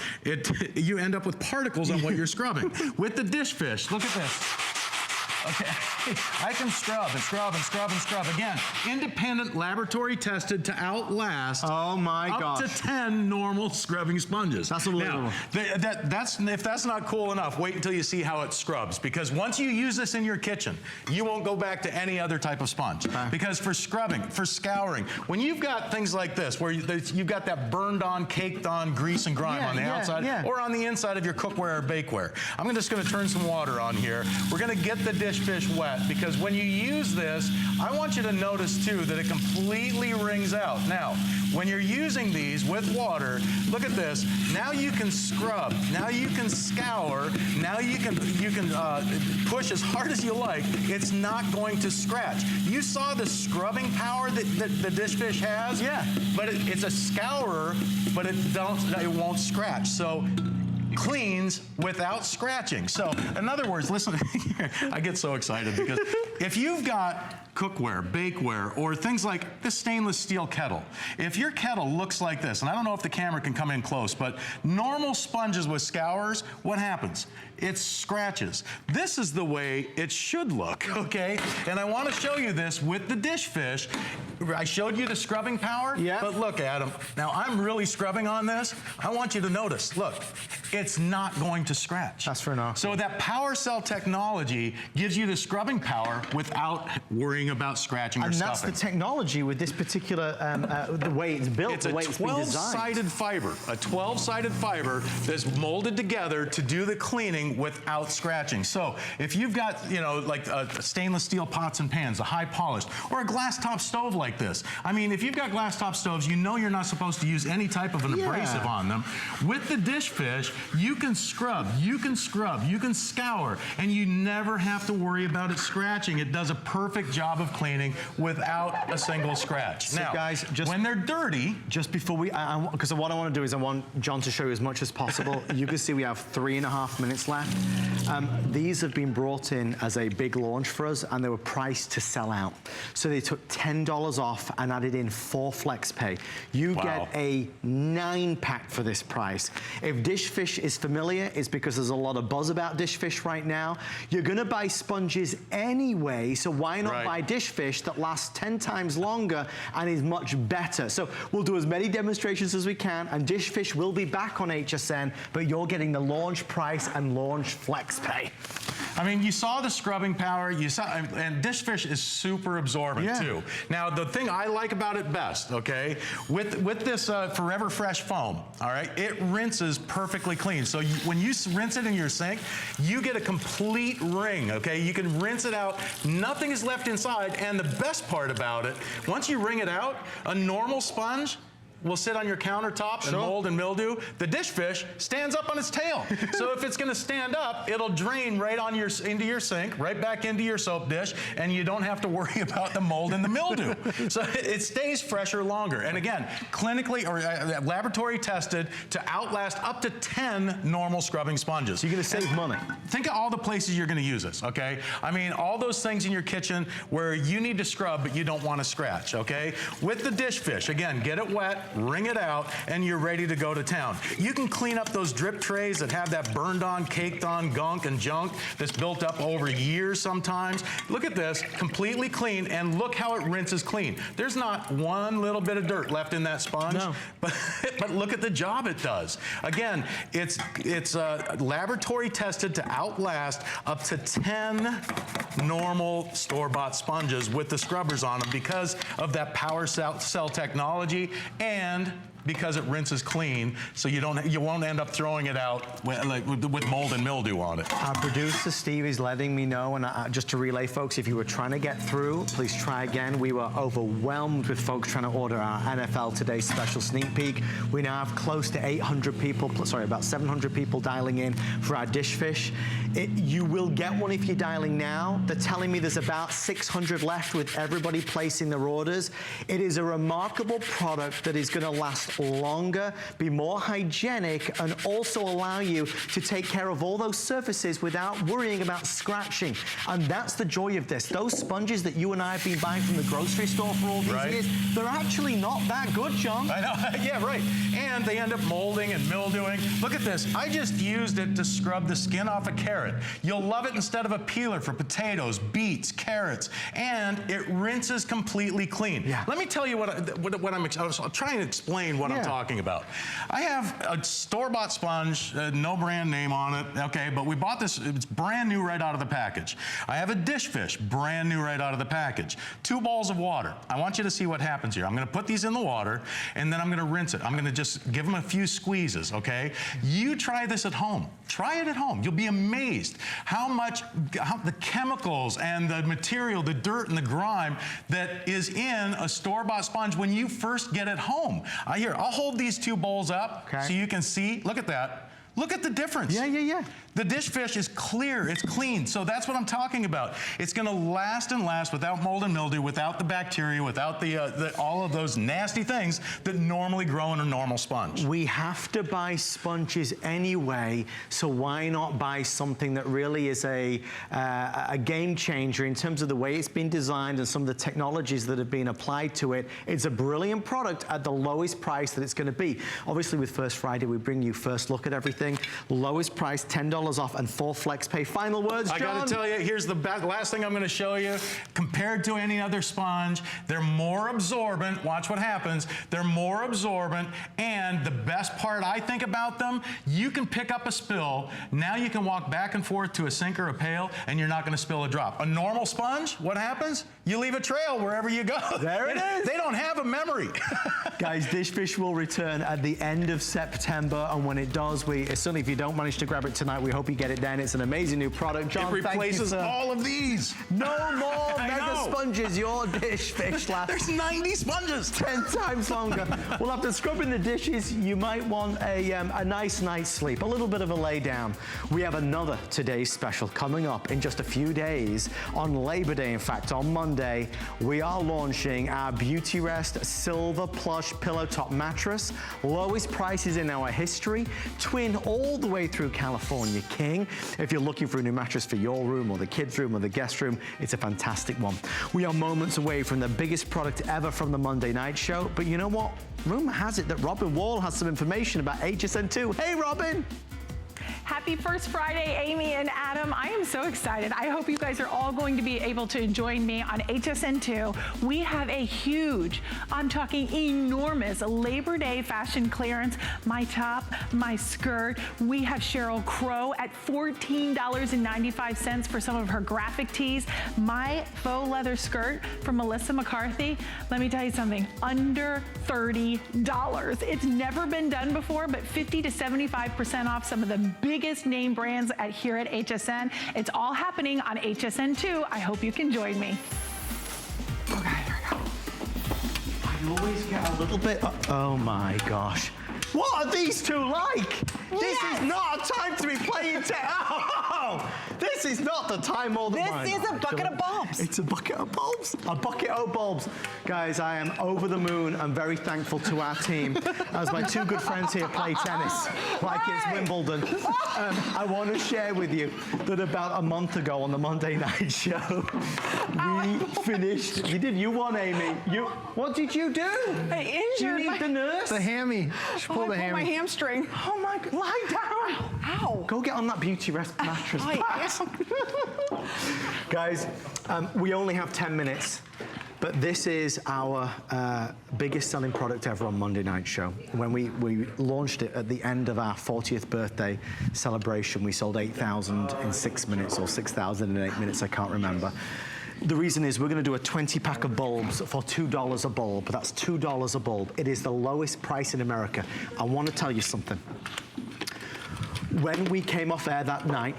you end up with particles on what you're scrubbing. With the Dish Fish, look at this. Okay, I can scrub and scrub and scrub and scrub. Again, independent laboratory tested to outlast up to 10 normal scrubbing sponges. That's unbelievable. Now, if that's not cool enough, wait until you see how it scrubs. Because once you use this in your kitchen, you won't go back to any other type of sponge. Because for scrubbing, for scouring, when you've got things like this, where you've got that burned on, caked on grease and grime on the outside, or on the inside of your cookware or bakeware, I'm just gonna turn some water on here. We're gonna get the dish dish fish wet, because when you use this, I want you to notice too that it completely wrings out. Now, when you're using these with water, look at this. Now you can scrub. Now you can scour. Now you can push as hard as you like. It's not going to scratch. You saw the scrubbing power that the dish fish has? Yeah. But it's a scourer, but it won't scratch. So cleans without scratching. So in other words, listen, I get so excited because if you've got cookware, bakeware, or things like this stainless steel kettle, if your kettle looks like this, and I don't know if the camera can come in close, but normal sponges with scours, what happens? It scratches. This is the way it should look, okay? And I want to show you this with the dish fish. I showed you the scrubbing power, but look, Adam, now I'm really scrubbing on this. I want you to notice, look, it's not going to scratch. That's for now. So that power cell technology gives you the scrubbing power without worrying about scratching or stuffing. And that's the technology with this particular, the way it's built, the way it's been designed. It's a 12-sided fiber, a 12-sided fiber that's molded together to do the cleaning without scratching. So if you've got, you know, like stainless steel pots and pans, a high polished, or a glass top stove like this. I mean, if you've got glass top stoves, you know you're not supposed to use any type of an abrasive on them. With the dish fish, you can scrub, you can scour, and you never have to worry about it scratching. It does a perfect job of cleaning without a single scratch. So now, guys, just when they're dirty, just before we, because what I want to do is I want John to show you as much as possible. You can see we have 3.5 minutes left. These have been brought in as a big launch for us, and they were priced to sell out. So they took $10 off and added in 4 flex pay. You get a 9-pack for this price. If dish fish is familiar, it's because there's a lot of buzz about dish fish right now. You're gonna buy sponges anyway, so why not buy dish fish that lasts 10 times longer and is much better? So we'll do as many demonstrations as we can, and dish fish will be back on HSN, but you're getting the launch price and launch flex pay. I mean, you saw the scrubbing power, you saw, and dish fish is super absorbent too. Now, the thing I like about it best, okay, with this Forever Fresh foam, all right, it rinses perfectly clean. So when you rinse it in your sink, you get a complete ring, okay? You can rinse it out, nothing is left inside, and the best part about it, once you wring it out, a normal sponge will sit on your countertop and mold and mildew. The dish fish stands up on its tail. So if it's gonna stand up, it'll drain right on into your sink, right back into your soap dish, and you don't have to worry about the mold and the mildew. So it stays fresher longer. And again, clinically or laboratory tested to outlast up to 10 normal scrubbing sponges. So you're gonna save money. Think of all the places you're gonna use this, okay? I mean, all those things in your kitchen where you need to scrub, but you don't wanna scratch, okay? With the dish fish, again, get it wet, wring it out, and you're ready to go to town. You can clean up those drip trays that have that burned on, caked on gunk and junk that's built up over years sometimes. Look at this, completely clean, and look how it rinses clean. There's not one little bit of dirt left in that sponge, but look at the job it does. Again, it's laboratory tested to outlast up to 10 normal store-bought sponges with the scrubbers on them because of that power cell technology and because it rinses clean, so you won't end up throwing it out with mold and mildew on it. Our producer Steve is letting me know, and just to relay folks, if you were trying to get through, please try again. We were overwhelmed with folks trying to order our NFL Today special sneak peek. We now have close to 800 people, sorry, about 700 people dialing in for our dish fish. You will get one if you're dialing now. They're telling me there's about 600 left with everybody placing their orders. It is a remarkable product that is going to last longer, be more hygienic, and also allow you to take care of all those surfaces without worrying about scratching. And that's the joy of this. Those sponges that you and I have been buying from the grocery store for all these years, they're actually not that good, John. I know, yeah, right. And they end up molding and mildewing. Look at this. I just used it to scrub the skin off a carrot. You'll love it instead of a peeler for potatoes, beets, carrots, and it rinses completely clean. Let me tell you what I'm trying to explain what what I'm talking about. I have a store-bought sponge, no brand name on it, okay, but we bought this, it's brand new right out of the package. I have a dish fish, brand new right out of the package. 2 bowls of water. I want you to see what happens here. I'm gonna put these in the water, and then I'm gonna rinse it. I'm gonna just give them a few squeezes, okay? You try this at home. Try it at home. You'll be amazed how the chemicals and the material, the dirt and the grime that is in a store-bought sponge when you first get it home. I'll hold these 2 bowls up so you can see. Look at that. Look at the difference. Yeah. The dish fish is clear, it's clean. So that's what I'm talking about. It's gonna last and last without mold and mildew, without the bacteria, without all of those nasty things that normally grow in a normal sponge. We have to buy sponges anyway, so why not buy something that really is a game changer in terms of the way it's been designed and some of the technologies that have been applied to it. It's a brilliant product at the lowest price that it's gonna be. Obviously with First Friday, we bring you first look at everything. Lowest price, $10 off and 4 flex pay. Final words, John? I gotta tell you, here's the last thing I'm gonna show you. Compared to any other sponge, they're more absorbent. Watch what happens. They're more absorbent, and the best part I think about them, you can pick up a spill. Now you can walk back and forth to a sink or a pail, and you're not gonna spill a drop. A normal sponge, what happens? You leave a trail wherever you go. There it is. They don't have a memory. Guys, Dish Fish will return at the end of September, and when it does, certainly if you don't manage to grab it tonight, we hope you get it then. It's an amazing new product. John, it replaces thank you, all of these. No more mega sponges. Your Dish Fish lasts. There's 90 sponges. 10 times longer. Well, after scrubbing the dishes, you might want a nice night's sleep, a little bit of a lay down. We have another Today's Special coming up in just a few days. On Labor Day, in fact, on Monday, we are launching our Beauty Rest Silver Plush Pillow Top Mattress. Lowest prices in our history. Twin all the way through California King. If you're looking for a new mattress for your room or the kids' room or the guest room, it's a fantastic one. We are moments away from the biggest product ever from the Monday Night Show, but you know what? Rumor has it that Robin Wall has some information about HSN2. Hey, Robin! Happy First Friday, Amy and Adam. I am so excited. I hope you guys are all going to be able to join me on HSN2. We have a huge, I'm talking enormous, Labor Day fashion clearance. My top, my skirt. We have Sheryl Crow at $14.95 for some of her graphic tees. My faux leather skirt from Melissa McCarthy. Let me tell you something, under $30. It's never been done before, but 50 to 75% off some of the biggest name brands here at HSN. It's all happening on HSN2. I hope you can join me. Okay, here we go. I always get a little bit, oh my gosh. What are these two like? This is not a time to be playing oh, this is not the time or the This is a bucket of bulbs. It's a bucket of bulbs. A bucket of bulbs. Guys, I am over the moon. I'm very thankful to our team. As my 2 good friends here play tennis, like it's Wimbledon. I want to share with you that about a month ago on the Monday Night Show, we finished. You won, Amy. What did you do? I injured You need the nurse? The hammy. She pulled the I pulled my hammy. hamstring. Oh my God. Lie down. Ow. Go get on that Beauty Rest mattress. Guys, we only have 10 minutes, but this is our biggest selling product ever on Monday Night Show. When we launched it at the end of our 40th birthday celebration, we sold 8,000 in 6 minutes or 6,000 in 8 minutes, I can't remember. The reason is we're going to do a 20-pack of bulbs for $2 a bulb. That's $2 a bulb. It is the lowest price in America. I want to tell you something. When we came off air that night,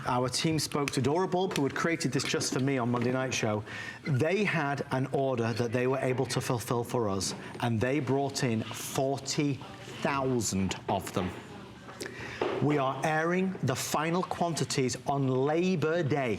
our team spoke to Dora Bulb, who had created this just for me on Monday Night Show. They had an order that they were able to fulfill for us, and they brought in 40,000 of them. We are airing the final quantities on Labor Day.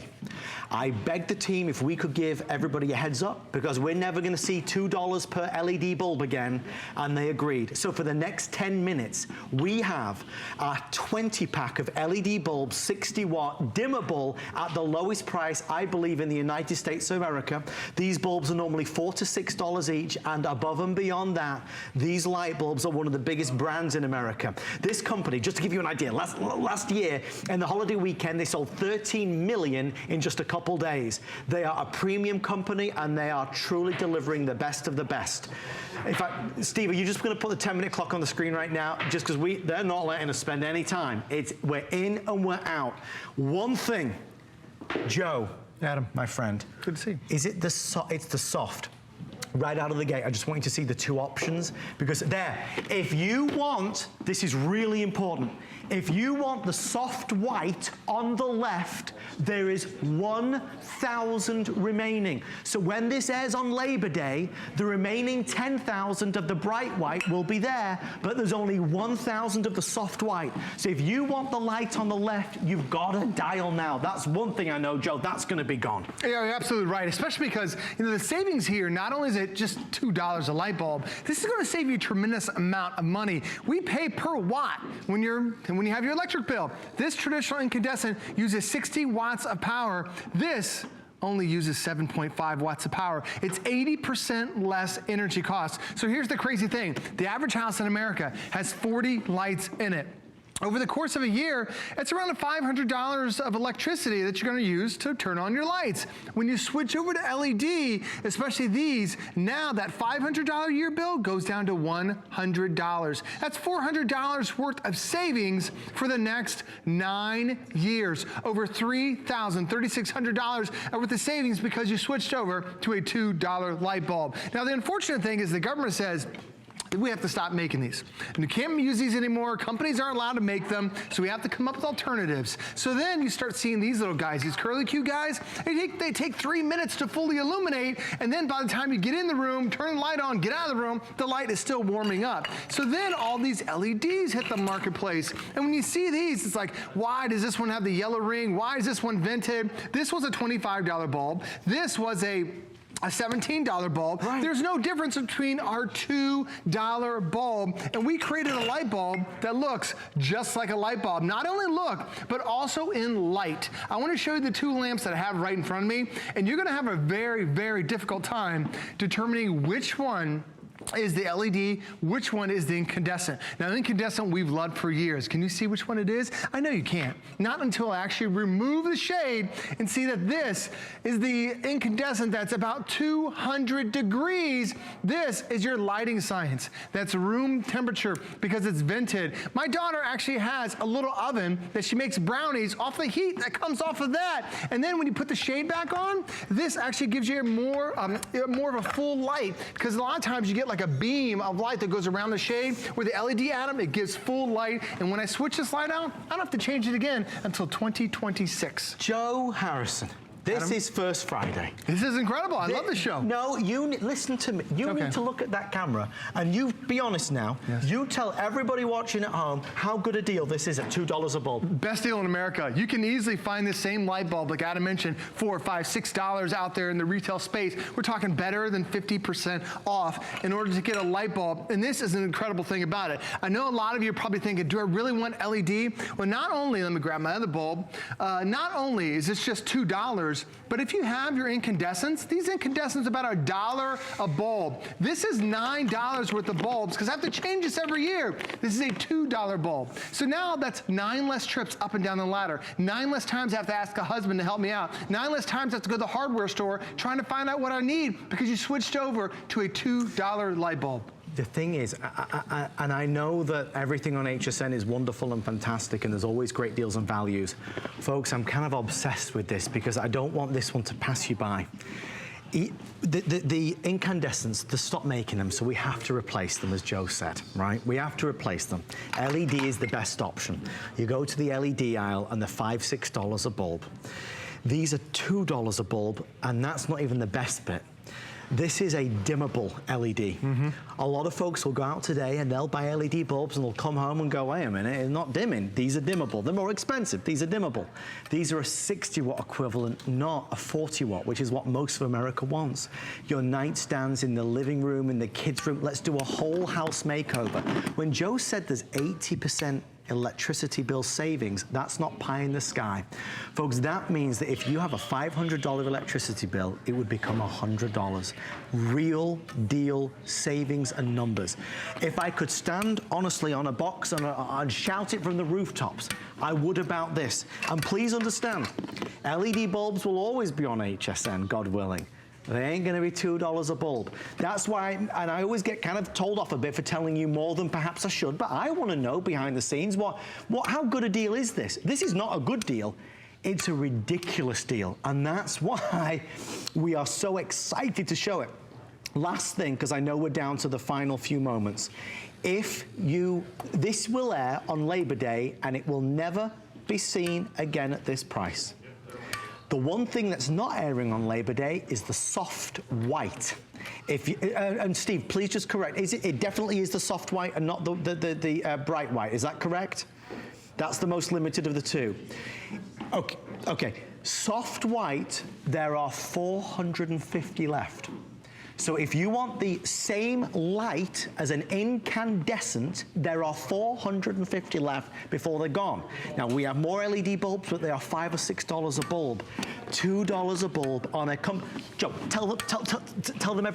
I begged the team if we could give everybody a heads up, because we're never going to see $2 per LED bulb again, and they agreed. So for the next 10 minutes, we have our 20-pack of LED bulbs, 60-watt, dimmable, at the lowest price, I believe, in the United States of America. These bulbs are normally $4 to $6 each, and above and beyond that, these light bulbs are one of the biggest brands in America. This company, just to give you an idea, million. Last year, in the holiday weekend, they sold 13 million in just a couple days. They are a premium company, and they are truly delivering the best of the best. In fact, Steve, are you just going to put the 10-minute clock on the screen right now? Just because they're not letting us spend any time. We're in and we're out. One thing, Joe, Adam, my friend. Good to see you. Is it it's the soft? Right out of the gate, I just want you to see the two options, because if you want, this is really important, if you want the soft white on the left, there is 1,000 remaining. So when this airs on Labor Day, the remaining 10,000 of the bright white will be there, but there's only 1,000 of the soft white. So if you want the light on the left, you've got to dial now. That's one thing I know, Joe, that's going to be gone. Yeah, you're absolutely right, especially because the savings here, not only is it just $2 a light bulb, this is going to save you a tremendous amount of money. We pay per watt when you have your electric bill. This traditional incandescent uses 60 watts of power. This only uses 7.5 watts of power. It's 80% less energy cost. So here's the crazy thing. The average house in America has 40 lights in it. Over the course of a year, it's around $500 of electricity that you're going to use to turn on your lights. When you switch over to LED, especially these, now that $500 a year bill goes down to $100. That's $400 worth of savings for the next 9 years. Over $3,600 worth of savings because you switched over to a $2 light bulb. Now, the unfortunate thing is the government says, we have to stop making these. And you can't use these anymore. Companies aren't allowed to make them, so we have to come up with alternatives. So then you start seeing these little guys, these curly-Q guys, they take 3 minutes to fully illuminate, and then by the time you get in the room, turn the light on, get out of the room, the light is still warming up. So then all these LEDs hit the marketplace. And when you see these, it's like, why does this one have the yellow ring? Why is this one vented? This was a $25 bulb. This was a $17 bulb. Right. There's no difference between our $2 bulb, and we created a light bulb that looks just like a light bulb. Not only look, but also in light. I want to show you the two lamps that I have right in front of me, and you're going to have a very, very difficult time determining which one is the LED, which one is the incandescent. Now, the incandescent we've loved for years. Can you see which one it is? I know you can't. Not until I actually remove the shade and see that this is the incandescent that's about 200 degrees. This is your lighting science. That's room temperature because it's vented. My daughter actually has a little oven that she makes brownies off the heat that comes off of that. And then when you put the shade back on, this actually gives you more of a full light, because a lot of times you get like a beam of light that goes around the shade. Where the LED atom, it gives full light. And when I switch this light out, I don't have to change it again until 2026. Joe Harrison. This is First Friday. This is incredible. I love the show. No, listen to me. You need to look at that camera, and you be honest now. Yes. You tell everybody watching at home how good a deal this is at $2 a bulb. Best deal in America. You can easily find this same light bulb, like Adam mentioned, $4, $5, $6 out there in the retail space. We're talking better than 50% off in order to get a light bulb. And this is an incredible thing about it. I know a lot of you are probably thinking, do I really want LED? Well, not only, let me grab my other bulb, not only is this just $2, but if you have your incandescents, these incandescents are about $1 a bulb. This is $9 worth of bulbs, because I have to change this every year. This is a $2 bulb. So now that's 9 less trips up and down the ladder. 9 less times I have to ask a husband to help me out. 9 less times I have to go to the hardware store trying to find out what I need, because you switched over to a $2 light bulb. The thing is, and I know that everything on HSN is wonderful and fantastic, and there's always great deals and values. Folks, I'm kind of obsessed with this because I don't want this one to pass you by. The incandescents, they stopped making them, so we have to replace them, as Joe said, right? We have to replace them. LED is the best option. You go to the LED aisle and they're $5, $6 a bulb. These are $2 a bulb, and that's not even the best bit. This is a dimmable LED. Mm-hmm. A lot of folks will go out today and they'll buy LED bulbs and they'll come home and go, wait a minute, it's not dimming. These are dimmable. They're more expensive. These are dimmable. These are a 60 watt equivalent, not a 40 watt, which is what most of America wants. Your nightstands in the living room, in the kids' room, let's do a whole house makeover. When Joe said there's 80% electricity bill savings. That's not pie in the sky. Folks, that means that if you have a $500 electricity bill, it would become $100. Real deal savings and numbers. If I could stand honestly on a box and shout it from the rooftops, I would about this. And please understand, LED bulbs will always be on HSN, God willing. They ain't gonna be $2 a bulb. That's why, and I always get kind of told off a bit for telling you more than perhaps I should, but I wanna know behind the scenes, how good a deal is this? This is not a good deal. It's a ridiculous deal. And that's why we are so excited to show it. Last thing, because I know we're down to the final few moments. This will air on Labor Day and it will never be seen again at this price. The one thing that's not airing on Labor Day is the soft white. And Steve, please just correct. It definitely is the soft white and not the bright white. Is that correct? That's the most limited of the two. Okay. Soft white, there are 450 left. So if you want the same light as an incandescent, there are 450 left before they're gone. Now we have more LED bulbs, but they are $5 or $6 a bulb. $2 a bulb on a Joe, tell them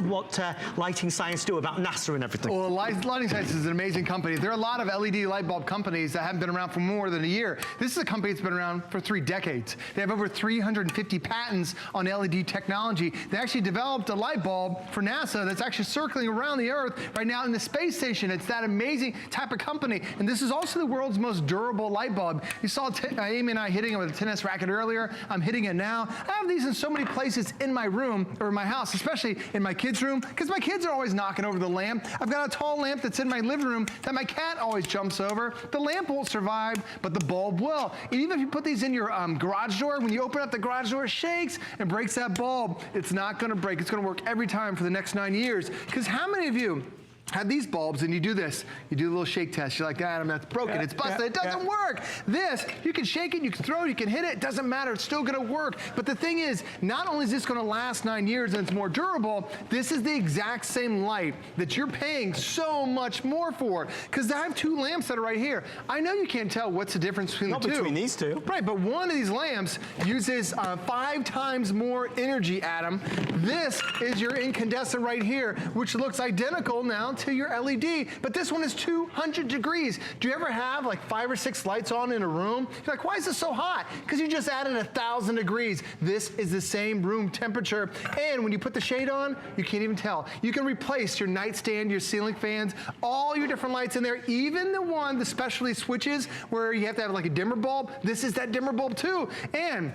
what lighting science do about NASA and everything. Well, Lighting Science is an amazing company. There are a lot of LED light bulb companies that haven't been around for more than a year. This is a company that's been around for 3 decades. They have over 350 patents on LED technology. They actually developed a light bulb for NASA that's actually circling around the Earth right now in the space station. It's that amazing type of company. And this is also the world's most durable light bulb. You saw Amy and I hitting it with a tennis racket earlier. I'm hitting it now. I have these in so many places in my room or in my house, especially in my kids' room, because my kids are always knocking over the lamp. I've got a tall lamp that's in my living room that my cat always jumps over. The lamp won't survive, but the bulb will. And even if you put these in your garage door, when you open up the garage door, it shakes and breaks that bulb. It's not gonna break. It's gonna work every time for the next 9 years. Because how many of you have these bulbs and you do this? You do a little shake test. You're like, Adam, that's broken. It's busted. It doesn't work. This, you can shake it, you can throw it, you can hit it. It doesn't matter. It's still going to work. But the thing is, not only is this going to last 9 years and it's more durable, this is the exact same light that you're paying so much more for. Because I have 2 lamps that are right here. I know you can't tell what's the difference between the two. Not between these two. Right, but one of these lamps uses 5 times more energy, Adam. This is your incandescent right here, which looks identical now to your LED, but this one is 200 degrees. Do you ever have like 5 or 6 lights on in a room? You're like, why is this so hot? Because you just added 1,000 degrees. This is the same room temperature, and when you put the shade on, you can't even tell. You can replace your nightstand, your ceiling fans, all your different lights in there, even the specialty switches where you have to have like a dimmer bulb. This is that dimmer bulb too, and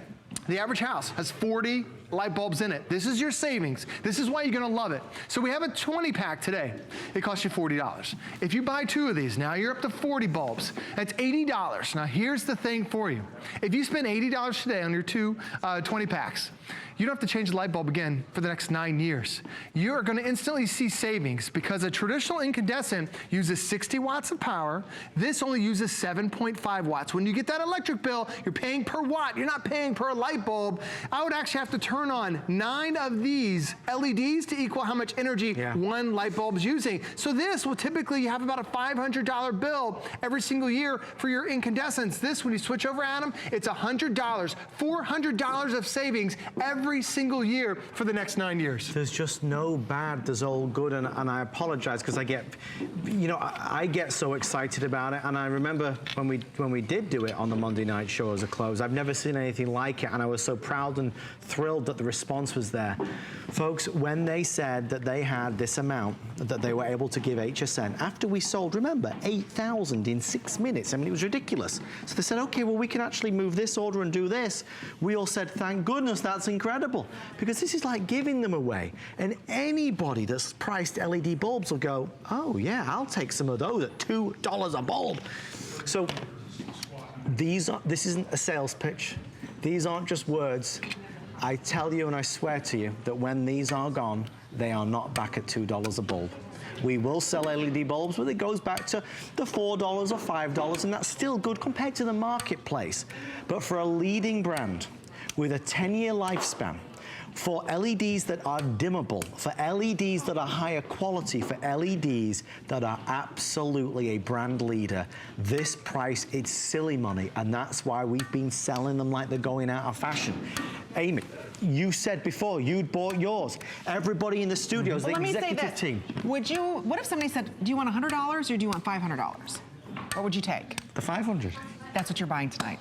the average house has 40 light bulbs in it. This is your savings. This is why you're gonna love it. So we have a 20-pack today. It costs you $40. If you buy 2 of these, now you're up to 40 bulbs. That's $80. Now here's the thing for you. If you spend $80 today on your 2 20-packs, you don't have to change the light bulb again for the next 9 years. You are gonna instantly see savings because a traditional incandescent uses 60 watts of power. This only uses 7.5 watts. When you get that electric bill, you're paying per watt. You're not paying per light bulb. I would actually have to turn on 9 of these LEDs to equal how much energy one light bulb is using. So this will typically have about a $500 bill every single year for your incandescents. This, when you switch over, Adam, it's $100, $400 of savings every single year for the next 9 years. There's just no bad, there's all good, and I apologize because I get so excited about it, and I remember when we did do it on the Monday night show as a close, I've never seen anything like it, and I was so proud and thrilled that the response was there. Folks, when they said that they had this amount that they were able to give HSN, after we sold, remember, 8,000 in 6 minutes, I mean, it was ridiculous. So they said, okay, well, we can actually move this order and do this. We all said, thank goodness, that's incredible, because this is like giving them away. And anybody that's priced LED bulbs will go, oh yeah, I'll take some of those at $2 a bulb. So this isn't a sales pitch. These aren't just words. I tell you and I swear to you that when these are gone, they are not back at $2 a bulb. We will sell LED bulbs, but it goes back to the $4 or $5, and that's still good compared to the marketplace. But for a leading brand with a 10-year lifespan, For LEDs that are dimmable, for LEDs that are higher quality, for LEDs that are absolutely a brand leader, this price, it's silly money, and that's why we've been selling them like they're going out of fashion. Amy, you said before you'd bought yours. Everybody in the studio is the executive team. What if somebody said, do you want $100 or do you want $500? What would you take? The 500. That's what you're buying tonight.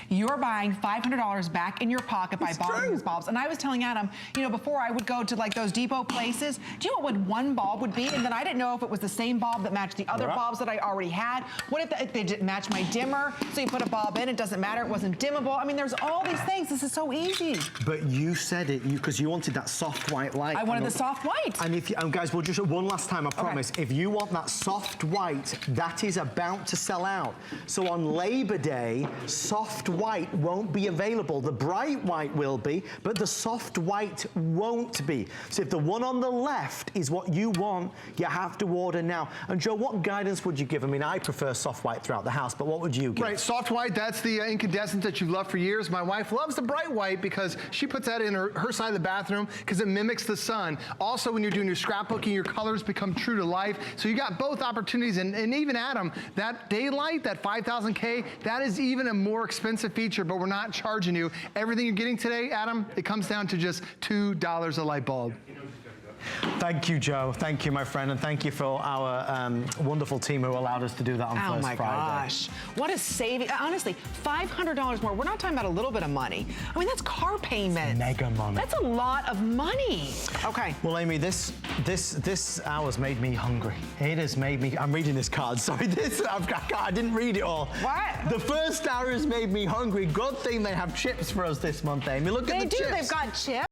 You're buying $500 back in your pocket by buying these bulbs. And I was telling Adam, you know, before I would go to like those depot places, do you know what one bulb would be? And then I didn't know if it was the same bulb that matched the other bulbs that I already had. What if they didn't match my dimmer? So you put a bulb in, it doesn't matter, it wasn't dimmable. I mean, there's all these things. This is so easy. But you said it, because you wanted that soft white light. I wanted the soft white. And if you, guys, we'll just one last time, I promise. If you want that soft white, that is about to sell out. So on Labor Day, soft white won't be available. The bright white will be, but the soft white won't be. So if the one on the left is what you want, you have to order now. And Joe, what guidance would you give? I mean, I prefer soft white throughout the house, but what would you give? Right, soft white, that's the incandescent that you've loved for years. My wife loves the bright white because she puts that in her side of the bathroom because it mimics the sun. Also, when you're doing your scrapbooking, your colors become true to life. So you got both opportunities, and even Adam, that daylight, that 5000K, that is even a more expensive feature, but we're not charging you. Everything you're getting today, Adam, it comes down to just $2 a light bulb. Thank you, Joe. Thank you, my friend, and thank you for our wonderful team who allowed us to do that on First Friday. Oh my gosh, what a saving! Honestly, $500 more. We're not talking about a little bit of money. I mean, that's car payment. Mega money. That's a lot of money. Okay. Well, Amy, this hour's made me hungry. It has made me. I'm reading this card. Sorry, I didn't read it all. What? The first hour has made me hungry. Good thing they have chips for us this month, Amy. Look at the chips. They've got chips.